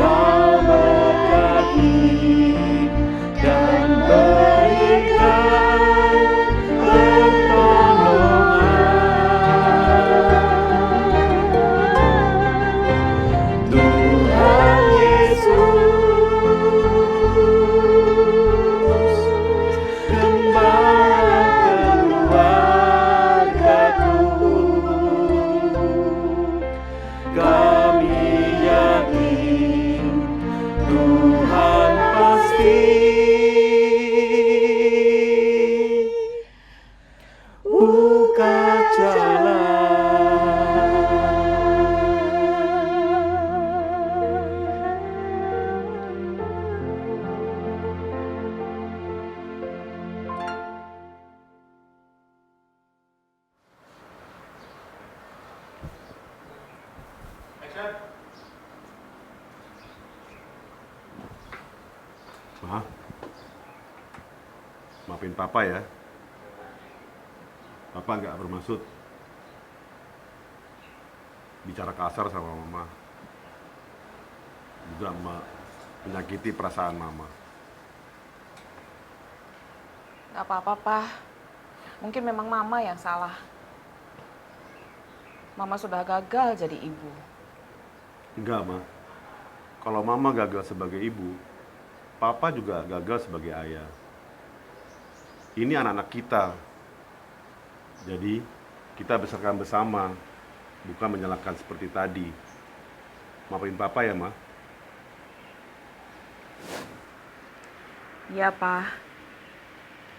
Kau berkati dan berikan pertolongan. Tuhan Yesus, gembala keluargaku. Kami yakin Tuhan pasti buka jalan. Ma, maafin Papa ya. Papa nggak bermaksud bicara kasar sama Mama. Juga menyakiti perasaan Mama. Gak apa-apa, Pak. Mungkin memang Mama yang salah. Mama sudah gagal jadi ibu. Enggak, Ma. Kalau Mama gagal sebagai ibu, Papa juga gagal sebagai ayah. Ini anak-anak kita. Jadi, kita besarkan bersama, bukan menyalahkan seperti tadi. Maafin Papa ya, Ma. Iya, Pak.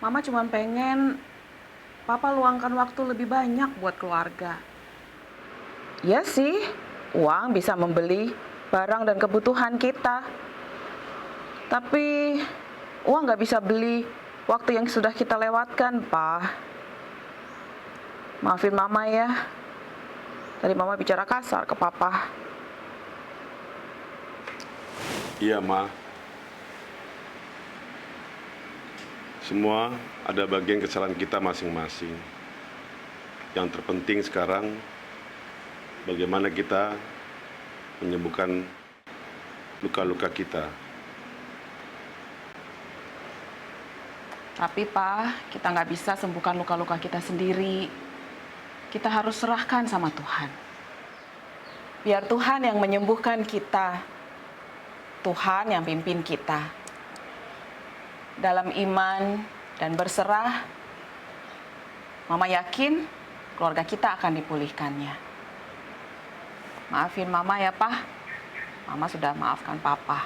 Mama cuma pengen Papa luangkan waktu lebih banyak buat keluarga. Iya sih, uang bisa membeli barang dan kebutuhan kita. Tapi uang nggak bisa beli waktu yang sudah kita lewatkan, Pak. Maafin Mama ya. Tadi Mama bicara kasar ke Papa. Iya, Ma. Semua ada bagian kesalahan kita masing-masing. Yang terpenting sekarang, bagaimana kita menyembuhkan luka-luka kita. Tapi Pak, kita nggak bisa sembuhkan luka-luka kita sendiri. Kita harus serahkan sama Tuhan. Biar Tuhan yang menyembuhkan kita. Tuhan yang pimpin kita. Dalam iman dan berserah, Mama yakin keluarga kita akan dipulihkannya. Maafin Mama ya, Pak. Mama sudah maafkan Papa.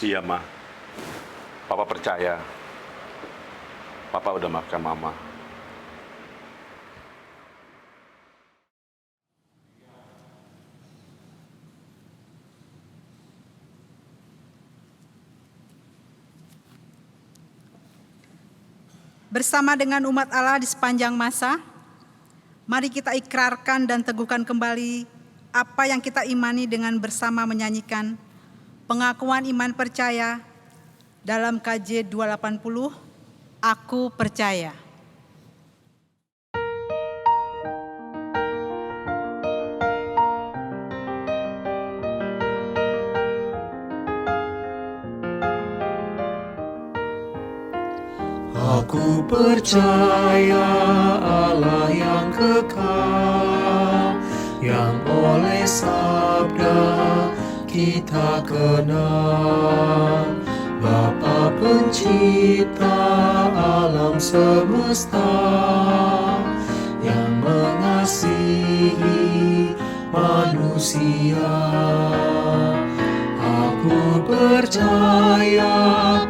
Iya, Ma. Papa percaya. Papa udah maafkan Mama. Bersama dengan umat Allah di sepanjang masa, mari kita ikrarkan dan teguhkan kembali apa yang kita imani dengan bersama menyanyikan pengakuan iman percaya dalam KJ 280, Aku Percaya. Aku percaya Allah yang kekal, yang oleh sabda kita kenal. Bapa pencipta alam semesta, yang mengasihi manusia. Aku percaya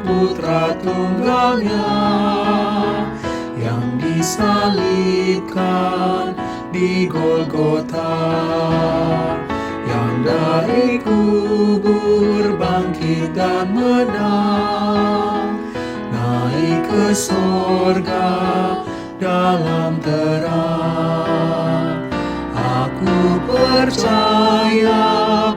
Putra Tunggalnya yang disalibkan di Golgota, yang dari kubur bangkit dan menang, naik ke sorga dalam terang. Aku percaya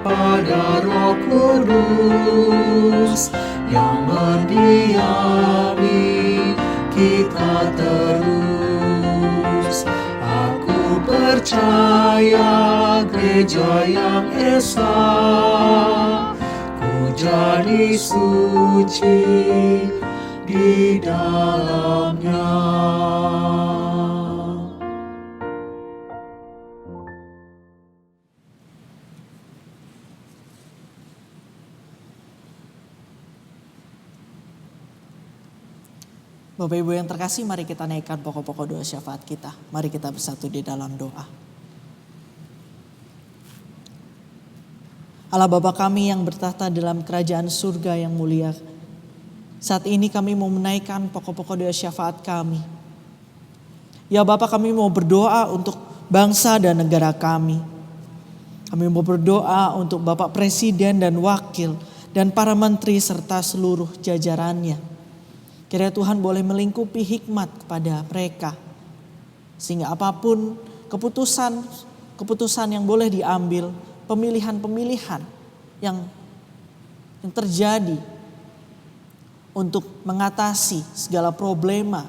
pada Roh Kudus yang mendiami kita terus. Aku percaya gereja yang esa, ku jadi suci di dalamnya. Bapak Ibu yang terkasih, mari kita naikkan pokok-pokok doa syafaat kita. Mari kita bersatu di dalam doa. Allah Bapa kami yang bertahta dalam kerajaan surga yang mulia, saat ini kami mau menaikkan pokok-pokok doa syafaat kami. Ya Bapa, kami mau berdoa untuk bangsa dan negara kami. Kami mau berdoa untuk Bapak Presiden dan Wakil dan para menteri serta seluruh jajarannya. Kiranya Tuhan boleh melingkupi hikmat kepada mereka. Sehingga apapun keputusan yang boleh diambil, pemilihan-pemilihan yang terjadi, untuk mengatasi segala problema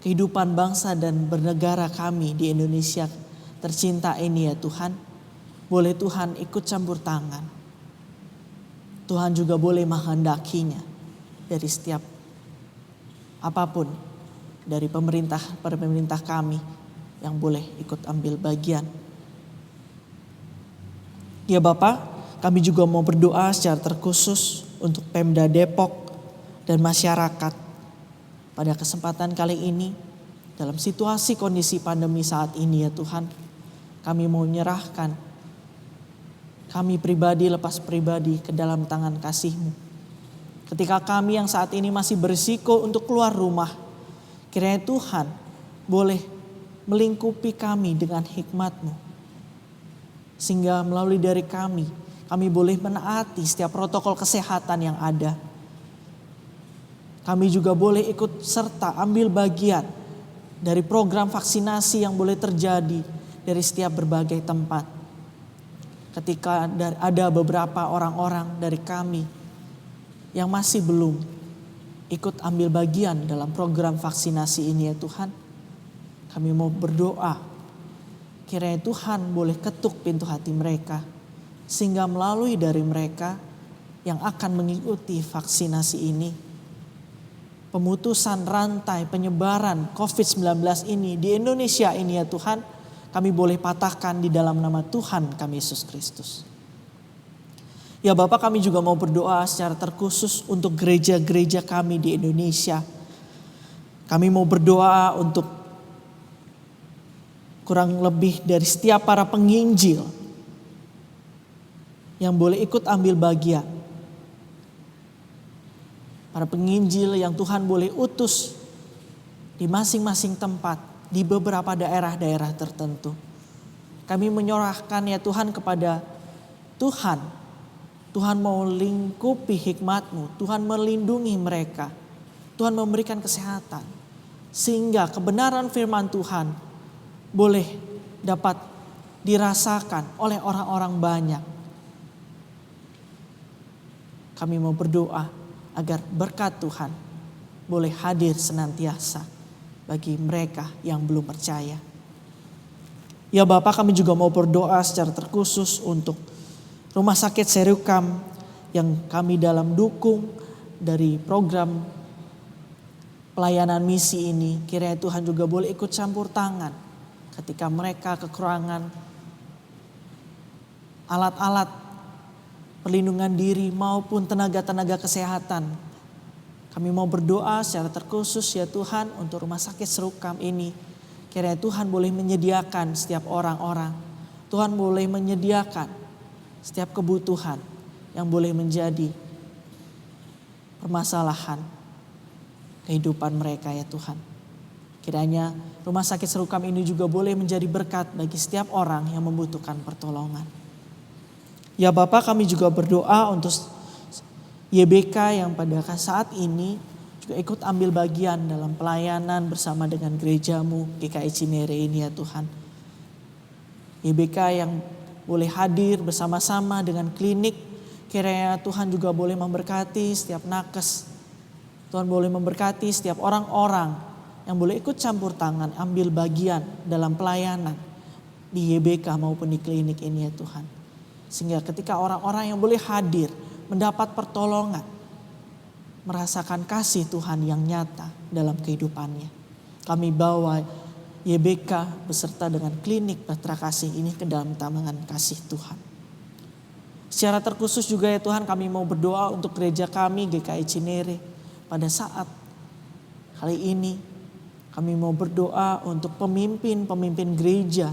kehidupan bangsa dan bernegara kami di Indonesia tercinta ini ya Tuhan. Boleh Tuhan ikut campur tangan. Tuhan juga boleh menghendakinya dari setiap apapun dari pemerintah kami yang boleh ikut ambil bagian. Ya Bapak, kami juga mau berdoa secara terkhusus untuk Pemda Depok dan masyarakat pada kesempatan kali ini dalam situasi kondisi pandemi saat ini ya Tuhan. Kami mau menyerahkan kami pribadi lepas pribadi ke dalam tangan kasih-Mu. Ketika kami yang saat ini masih berisiko untuk keluar rumah, kiranya Tuhan boleh melingkupi kami dengan hikmat-Mu. Sehingga melalui dari kami boleh menaati setiap protokol kesehatan yang ada. Kami juga boleh ikut serta ambil bagian dari program vaksinasi yang boleh terjadi dari setiap berbagai tempat. Ketika ada beberapa orang-orang dari kami yang masih belum ikut ambil bagian dalam program vaksinasi ini ya Tuhan. Kami mau berdoa kiranya Tuhan boleh ketuk pintu hati mereka. Sehingga melalui dari mereka yang akan mengikuti vaksinasi ini. Pemutusan rantai penyebaran COVID-19 ini di Indonesia ini ya Tuhan. Kami boleh patahkan di dalam nama Tuhan kami Yesus Kristus. Ya Bapak, kami juga mau berdoa secara terkhusus untuk gereja-gereja kami di Indonesia. Kami mau berdoa untuk kurang lebih dari setiap para penginjil yang boleh ikut ambil bagian. Para penginjil yang Tuhan boleh utus di masing-masing tempat, di beberapa daerah-daerah tertentu. Kami menyerahkan ya Tuhan kepada Tuhan. Tuhan mau lingkupi hikmat-Mu. Tuhan melindungi mereka. Tuhan memberikan kesehatan. Sehingga kebenaran firman Tuhan boleh dapat dirasakan oleh orang-orang banyak. Kami mau berdoa agar berkat Tuhan boleh hadir senantiasa bagi mereka yang belum percaya. Ya Bapak, kami juga mau berdoa secara terkhusus untuk Rumah Sakit Serukam yang kami dalam dukung dari program pelayanan misi ini. Kiranya Tuhan juga boleh ikut campur tangan ketika mereka kekurangan alat-alat perlindungan diri maupun tenaga-tenaga kesehatan. Kami mau berdoa secara terkhusus ya Tuhan untuk Rumah Sakit Serukam ini. Kiranya Tuhan boleh menyediakan setiap orang-orang. Tuhan boleh menyediakan setiap kebutuhan yang boleh menjadi permasalahan kehidupan mereka ya Tuhan. Kiranya Rumah Sakit Serukam ini juga boleh menjadi berkat bagi setiap orang yang membutuhkan pertolongan. Ya Bapak, kami juga berdoa untuk YBK yang pada saat ini juga ikut ambil bagian dalam pelayanan bersama dengan gereja-Mu GKI Cinere ini ya Tuhan. YBK yang boleh hadir bersama-sama dengan klinik, kiranya Tuhan juga boleh memberkati setiap nakes. Tuhan boleh memberkati setiap orang-orang yang boleh ikut campur tangan ambil bagian dalam pelayanan di YBK maupun di klinik ini ya Tuhan. Sehingga ketika orang-orang yang boleh hadir mendapat pertolongan, merasakan kasih Tuhan yang nyata dalam kehidupannya. Kami bawa YBK beserta dengan klinik Bahtera Kasih ini ke dalam tangan kasih Tuhan. Secara terkhusus juga ya Tuhan, kami mau berdoa untuk gereja kami GKI Cinere pada saat kali ini. Kami mau berdoa untuk pemimpin-pemimpin gereja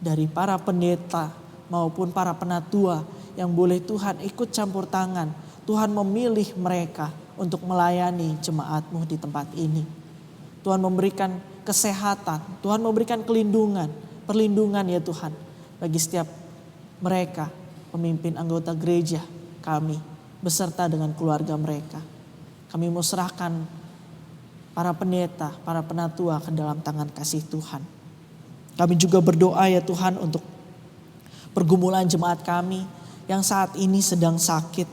dari para pendeta maupun para penatua yang boleh Tuhan ikut campur tangan. Tuhan memilih mereka untuk melayani jemaat-Mu di tempat ini. Tuhan memberikan kesehatan, Tuhan memberikan perlindungan ya Tuhan bagi setiap mereka, pemimpin anggota gereja kami beserta dengan keluarga mereka. Kami mau serahkan para pendeta, para penatua ke dalam tangan kasih Tuhan. Kami juga berdoa ya Tuhan untuk pergumulan jemaat kami yang saat ini sedang sakit.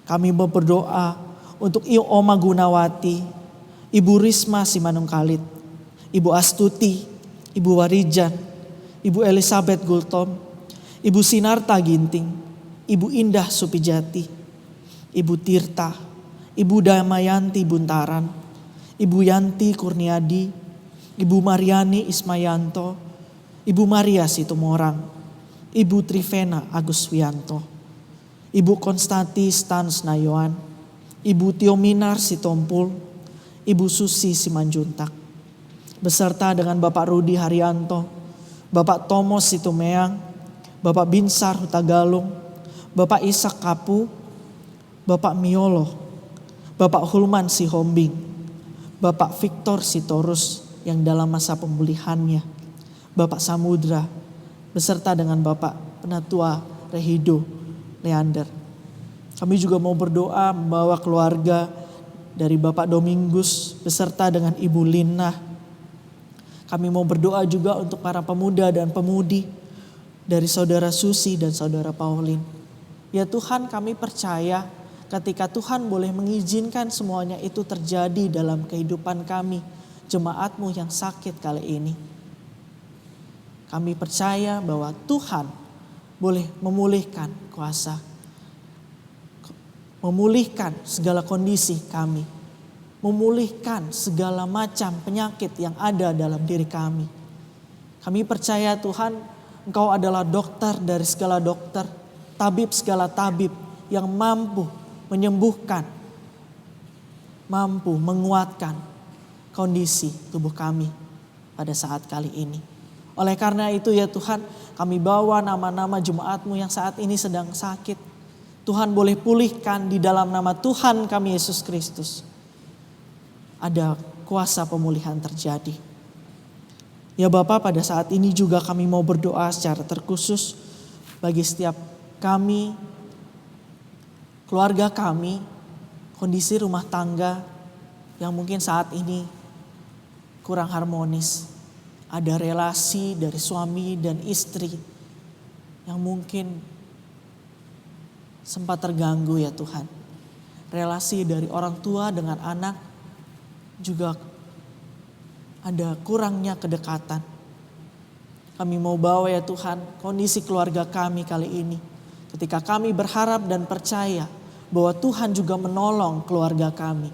Kami berdoa untuk Oma Gunawati, Ibu Risma Simanungkalit, Ibu Astuti, Ibu Warijan, Ibu Elizabeth Gultom, Ibu Sinarta Ginting, Ibu Indah Supijati, Ibu Tirta, Ibu Damayanti Buntaran, Ibu Yanti Kurniadi, Ibu Mariani Ismayanto, Ibu Maria Situmorang, Ibu Trivena Aguswianto, Ibu Konstanti Stans Nayoan, Ibu Tiominar Sitompul, Ibu Susi Simanjuntak, beserta dengan Bapak Rudi Haryanto, Bapak Tomos Situmeang, Bapak Binsar Hutagalung, Bapak Ishak Kapu, Bapak Miolo, Bapak Hulman Sihombing, Bapak Victor Sitorus yang dalam masa pemulihannya, Bapak Samudra, beserta dengan Bapak Penatua Rehido Leander. Kami juga mau berdoa membawa keluarga dari Bapak Domingus beserta dengan Ibu Lina. Kami mau berdoa juga untuk para pemuda dan pemudi dari Saudara Susi dan Saudara Paulin. Ya Tuhan, kami percaya ketika Tuhan boleh mengizinkan semuanya itu terjadi dalam kehidupan kami, jemaat-Mu yang sakit kali ini. Kami percaya bahwa Tuhan boleh memulihkan kuasa, memulihkan segala kondisi kami, memulihkan segala macam penyakit yang ada dalam diri kami. Kami percaya Tuhan, Engkau adalah dokter dari segala dokter, tabib segala tabib yang mampu menyembuhkan, mampu menguatkan kondisi tubuh kami pada saat kali ini. Oleh karena itu ya Tuhan, kami bawa nama-nama jemaat-Mu yang saat ini sedang sakit. Tuhan boleh pulihkan di dalam nama Tuhan kami Yesus Kristus. Ada kuasa pemulihan terjadi. Ya Bapa, pada saat ini juga kami mau berdoa secara terkhusus bagi setiap kami, keluarga kami, kondisi rumah tangga yang mungkin saat ini kurang harmonis. Ada relasi dari suami dan istri yang mungkin sempat terganggu ya Tuhan. Relasi dari orang tua dengan anak juga ada kurangnya kedekatan. Kami mau bawa ya Tuhan kondisi keluarga kami kali ini. Ketika kami berharap dan percaya bahwa Tuhan juga menolong keluarga kami.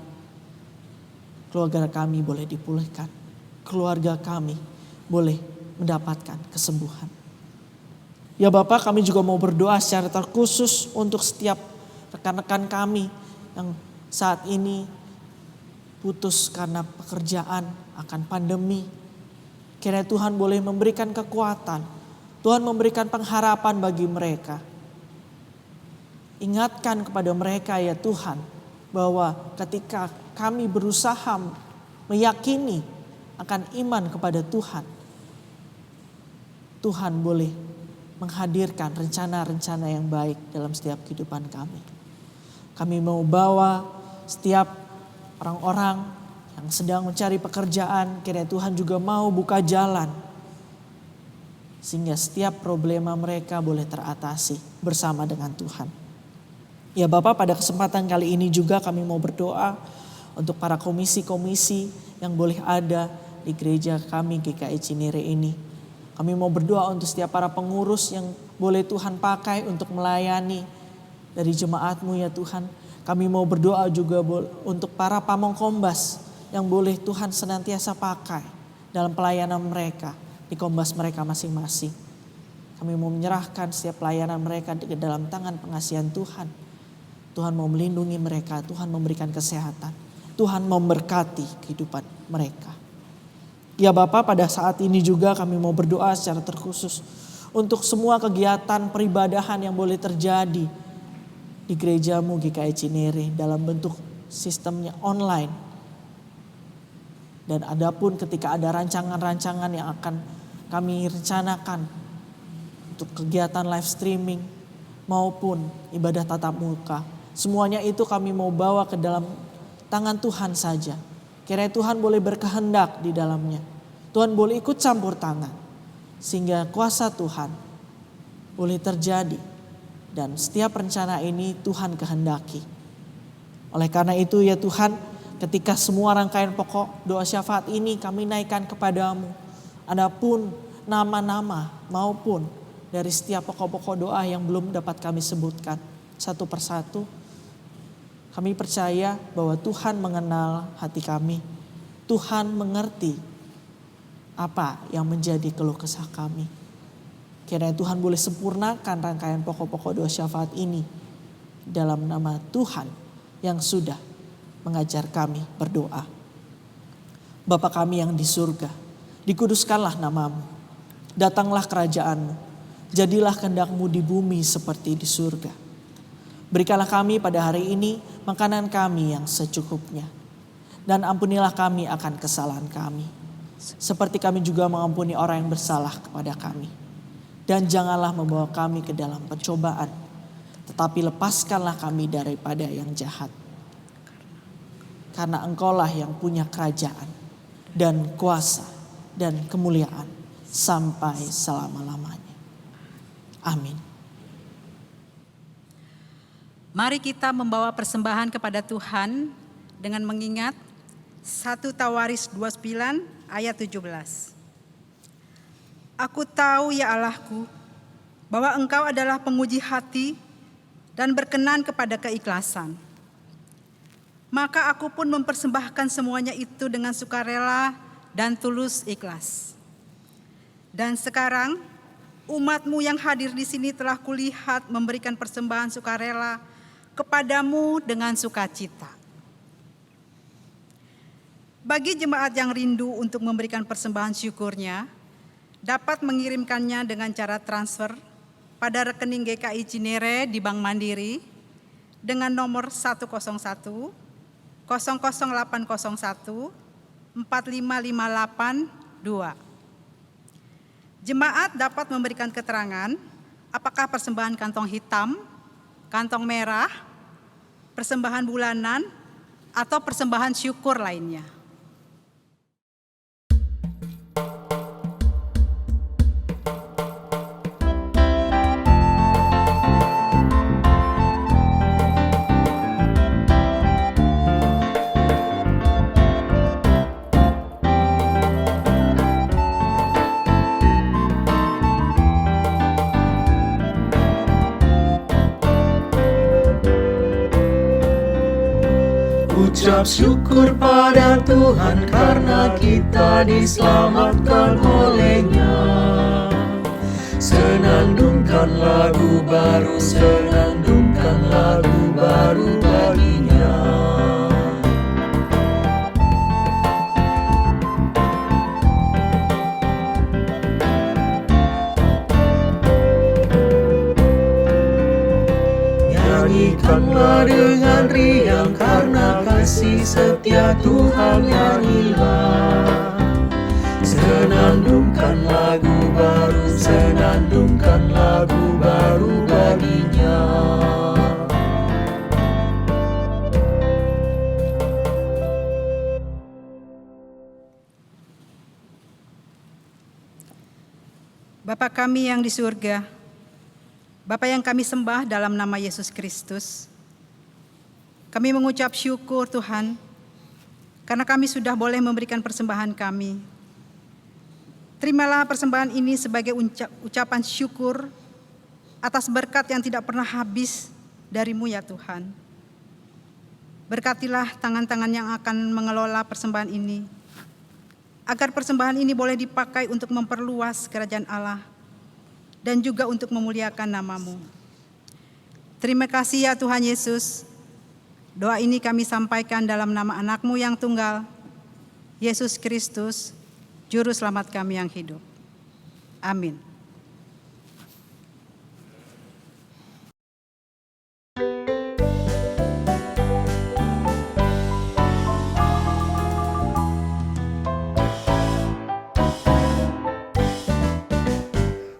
Keluarga kami boleh dipulihkan. Keluarga kami boleh mendapatkan kesembuhan. Ya Bapak, kami juga mau berdoa secara terkhusus untuk setiap rekan-rekan kami yang saat ini putus karena pekerjaan akan pandemi. Kiranya Tuhan boleh memberikan kekuatan. Tuhan memberikan pengharapan bagi mereka. Ingatkan kepada mereka ya Tuhan, bahwa ketika kami berusaha meyakini akan iman kepada Tuhan, Tuhan boleh menghadirkan rencana-rencana yang baik dalam setiap kehidupan kami. Kami mau bawa setiap orang-orang yang sedang mencari pekerjaan, kiranya Tuhan juga mau buka jalan. Sehingga setiap problema mereka boleh teratasi bersama dengan Tuhan. Ya Bapak, pada kesempatan kali ini juga kami mau berdoa untuk para komisi-komisi yang boleh ada di gereja kami GKI Cinere ini. Kami mau berdoa untuk setiap para pengurus yang boleh Tuhan pakai untuk melayani dari jemaat-Mu ya Tuhan. Kami mau berdoa juga untuk para pamong kombas yang boleh Tuhan senantiasa pakai dalam pelayanan mereka di kombas mereka masing-masing. Kami mau menyerahkan setiap pelayanan mereka ke dalam tangan pengasihan Tuhan. Tuhan mau melindungi mereka, Tuhan memberikan kesehatan, Tuhan memberkati kehidupan mereka. Ya Bapak, pada saat ini juga kami mau berdoa secara terkhusus untuk semua kegiatan peribadahan yang boleh terjadi di gereja-Mu GKI Cinere dalam bentuk sistemnya online. Dan adapun ketika ada rancangan-rancangan yang akan kami rencanakan untuk kegiatan live streaming maupun ibadah tatap muka, semuanya itu kami mau bawa ke dalam tangan Tuhan saja. Kiranya Tuhan boleh berkehendak di dalamnya. Tuhan boleh ikut campur tangan. Sehingga kuasa Tuhan boleh terjadi. Dan setiap rencana ini Tuhan kehendaki. Oleh karena itu ya Tuhan, ketika semua rangkaian pokok doa syafaat ini kami naikkan kepadamu. Adapun nama-nama maupun dari setiap pokok-pokok doa yang belum dapat kami sebutkan satu persatu, kami percaya bahwa Tuhan mengenal hati kami. Tuhan mengerti apa yang menjadi keluh kesah kami. Kiranya Tuhan boleh sempurnakan rangkaian pokok-pokok doa syafaat ini dalam nama Tuhan yang sudah mengajar kami berdoa. Bapa kami yang di surga, dikuduskanlah namamu, datanglah kerajaanmu, jadilah kehendak-Mu di bumi seperti di surga. Berikanlah kami pada hari ini makanan kami yang secukupnya. Dan ampunilah kami akan kesalahan kami, seperti kami juga mengampuni orang yang bersalah kepada kami. Dan janganlah membawa kami ke dalam pencobaan, tetapi lepaskanlah kami daripada yang jahat. Karena Engkaulah yang punya kerajaan dan kuasa dan kemuliaan sampai selama-lamanya. Amin. Mari kita membawa persembahan kepada Tuhan dengan mengingat 1 Tawaris 29 ayat 17. Aku tahu ya Allahku, bahwa Engkau adalah penguji hati dan berkenan kepada keikhlasan. Maka aku pun mempersembahkan semuanya itu dengan sukarela dan tulus ikhlas. Dan sekarang umat-Mu yang hadir di sini telah kulihat memberikan persembahan sukarela kepadamu dengan sukacita. Bagi jemaat yang rindu untuk memberikan persembahan syukurnya, dapat mengirimkannya dengan cara transfer pada rekening GKI Cinere di Bank Mandiri dengan nomor 101 00801 45582. Jemaat dapat memberikan keterangan apakah persembahan kantong hitam, kantong merah, persembahan bulanan, atau persembahan syukur lainnya. Ucap syukur pada Tuhan karena kita diselamatkan oleh-Nya. Senandungkan lagu baru, senandungkan lagu baru bagi-Nya. Nyanyikanlah dengan riang karena kasih setia Tuhan nyanyilah. Senandungkan lagu baru, senandungkan lagu baru bagi-Nya. Bapa kami yang di surga, Bapa yang kami sembah dalam nama Yesus Kristus, kami mengucap syukur Tuhan, karena kami sudah boleh memberikan persembahan kami. Terimalah persembahan ini sebagai ucapan syukur atas berkat yang tidak pernah habis dari-Mu ya Tuhan. Berkatilah tangan-tangan yang akan mengelola persembahan ini, agar persembahan ini boleh dipakai untuk memperluas kerajaan Allah dan juga untuk memuliakan nama-Mu. Terima kasih ya Tuhan Yesus. Doa ini kami sampaikan dalam nama anak-Mu yang tunggal, Yesus Kristus, Juru Selamat kami yang hidup. Amin.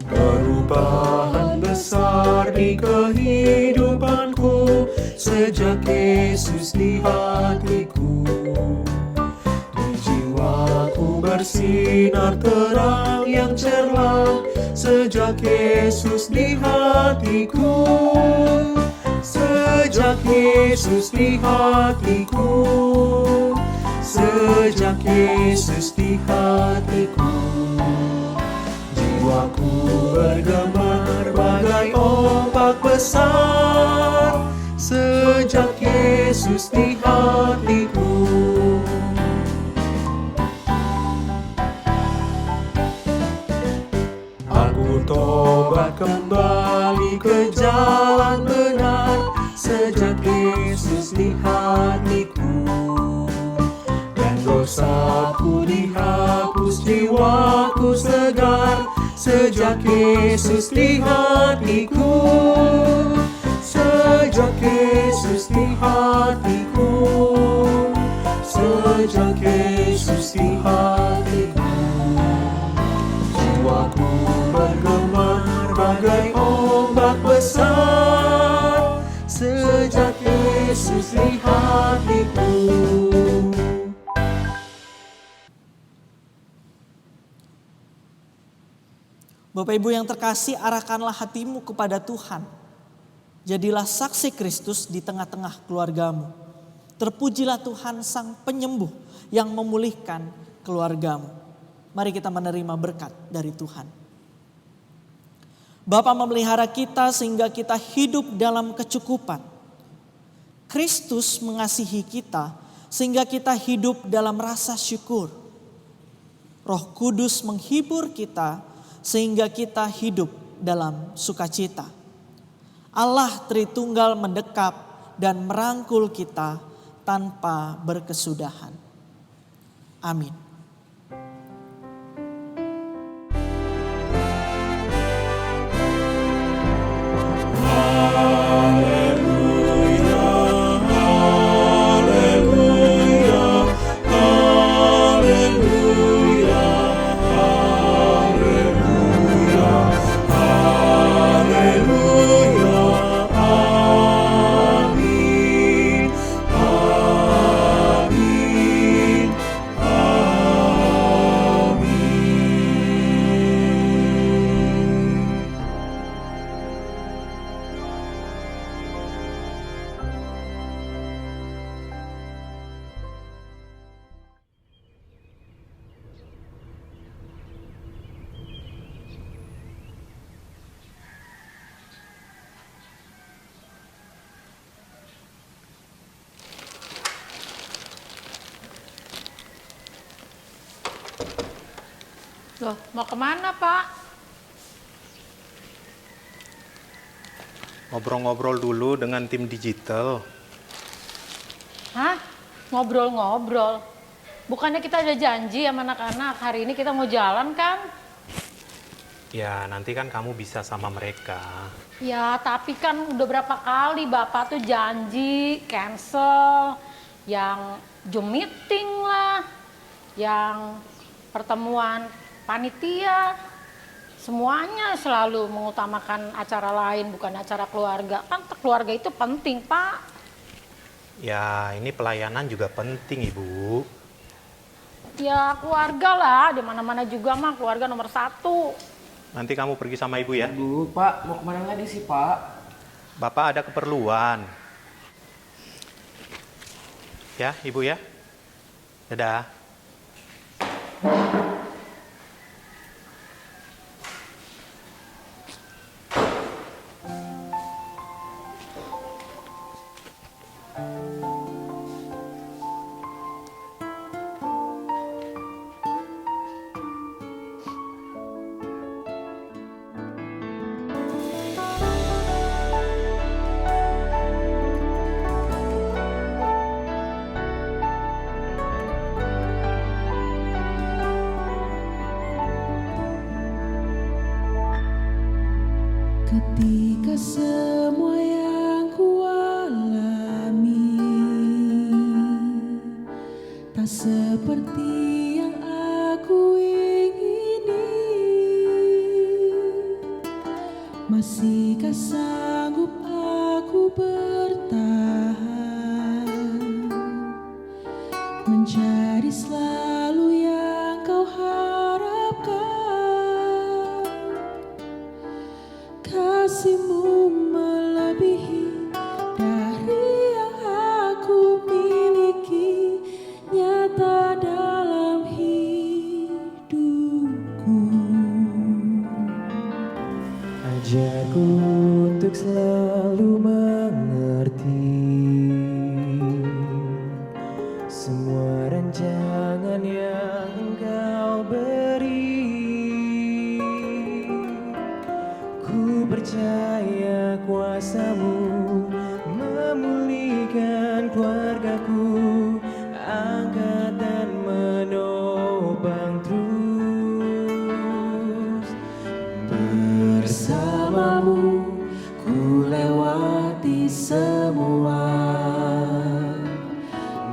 Perubahan besar di kehidupanku sejak Yesus di hatiku. Di jiwaku bersinar terang yang cerlah sejak Yesus di hatiku. Sejak Sejak Yesus di hatiku, sejak Yesus di hatiku, jiwaku bergemar bagai ombak besar. Sejak Yesus di hatiku, aku tobat kembali ke jalan benar. Sejak Yesus di hatiku, dan dosaku dihapus, jiwaku segar. Sejak Yesus di hatiku, sejak Yesus di hatiku, sejak Yesus di hatiku, jiwaku bergemar bagai ombak besar. Sejak Yesus di hatiku. Bapak Ibu yang terkasih, arahkanlah hatimu kepada Tuhan. Jadilah saksi Kristus di tengah-tengah keluargamu. Terpujilah Tuhan Sang Penyembuh yang memulihkan keluargamu. Mari kita menerima berkat dari Tuhan. Bapa memelihara kita sehingga kita hidup dalam kecukupan. Kristus mengasihi kita sehingga kita hidup dalam rasa syukur. Roh Kudus menghibur kita sehingga kita hidup dalam sukacita. Allah Tritunggal mendekap dan merangkul kita tanpa berkesudahan. Amin. Loh, mau kemana Pak? Ngobrol-ngobrol dulu dengan tim digital. Hah? Ngobrol-ngobrol? Bukannya kita ada janji sama anak-anak, hari ini kita mau jalan kan? Ya, nanti kan kamu bisa sama mereka. Ya, tapi kan udah berapa kali Bapak tuh janji, cancel. Yang Zoom meeting lah, yang pertemuan panitia, semuanya selalu mengutamakan acara lain bukan acara keluarga. Kan keluarga itu penting Pak. Ya, ini pelayanan juga penting Ibu. Ya keluarga lah, di mana-mana juga mah keluarga nomor 1. Nanti kamu pergi sama Ibu ya. Bu, Pak, mau kemana lagi sih Pak? Bapak ada keperluan. Ya, Ibu ya. Dadah. Ketika semua yang kualami tak seperti yang aku ingini, masihkah sanggup aku bertahan menjadi selalu yang kau harapkan? Kasih-Mu melebihi dari semua.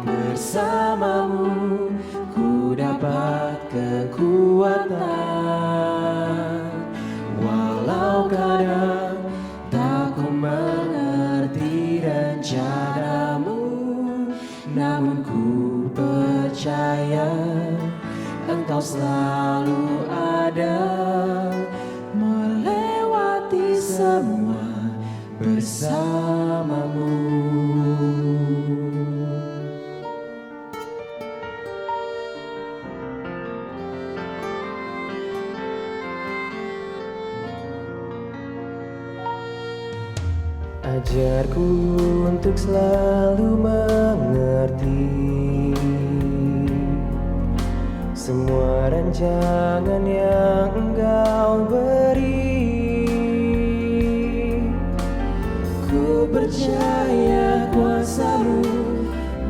Bersamamu ku dapat kekuatan, walau kadang tak ku mengerti rencanamu, namun ku percaya Engkau selalu ada, melewati semua bersamamu. Ajarku untuk selalu mengerti semua rancangan yang Engkau beri. Ku percaya kuasa-Mu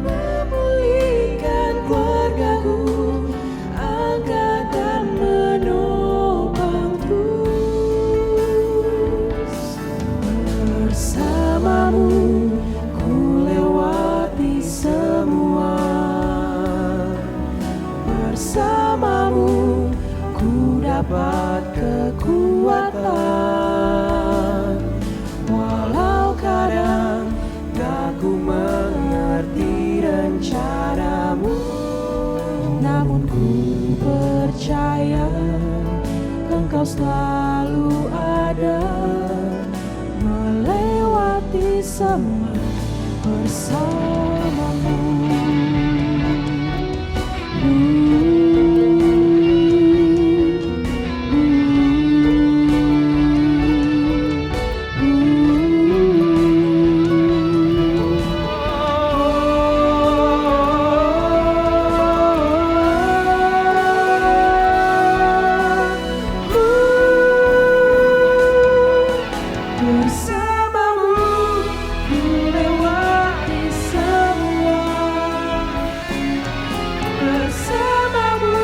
memulihkan keluargaku, angkat dan menopang terus. Bersamamu ku lewati semua, bersamamu ku dapat kekuatan, walau kadang tak ku mengerti rencanamu, namun ku percaya Engkau selalu ada, melewati semua bersamamu. Bersamamu ku lewati semua, bersamamu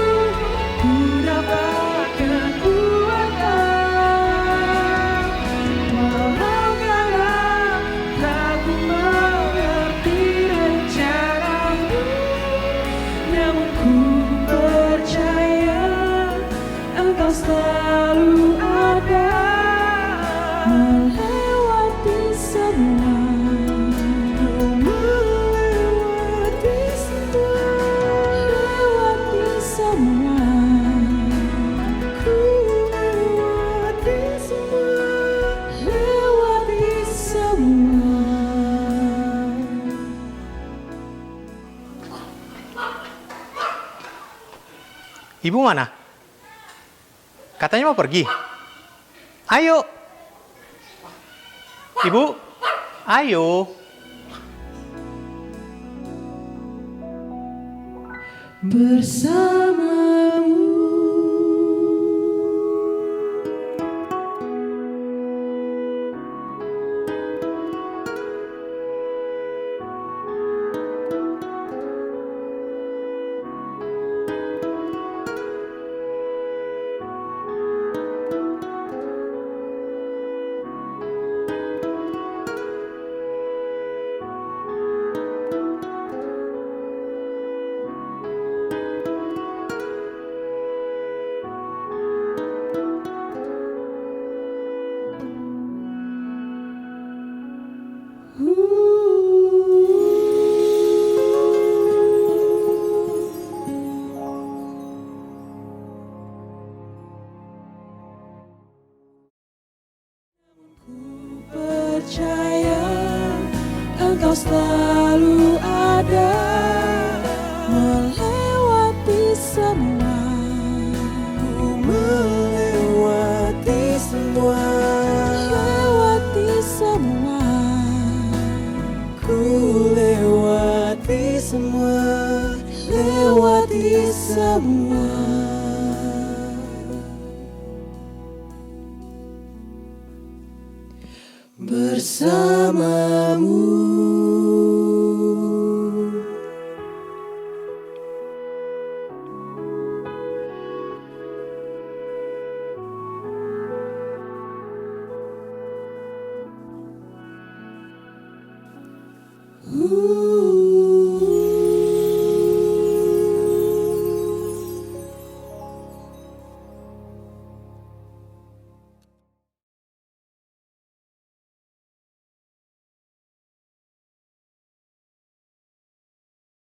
ku dapat kekuatan, walau kadang tak ku mengerti rencanamu, namun ku percaya Engkau selalu ada, melewati semua, melewati semua, lewati semua, ku lewati semua, lewati semua. Ibu mana? Katanya mau pergi. Ayo. Ibu, ayo. Bersamamu. Percaya Engkau selalu ada, melewati semua, ku melewati semua, lewati semua, ku lewati semua, lewati semua. Bersamamu. Ooh.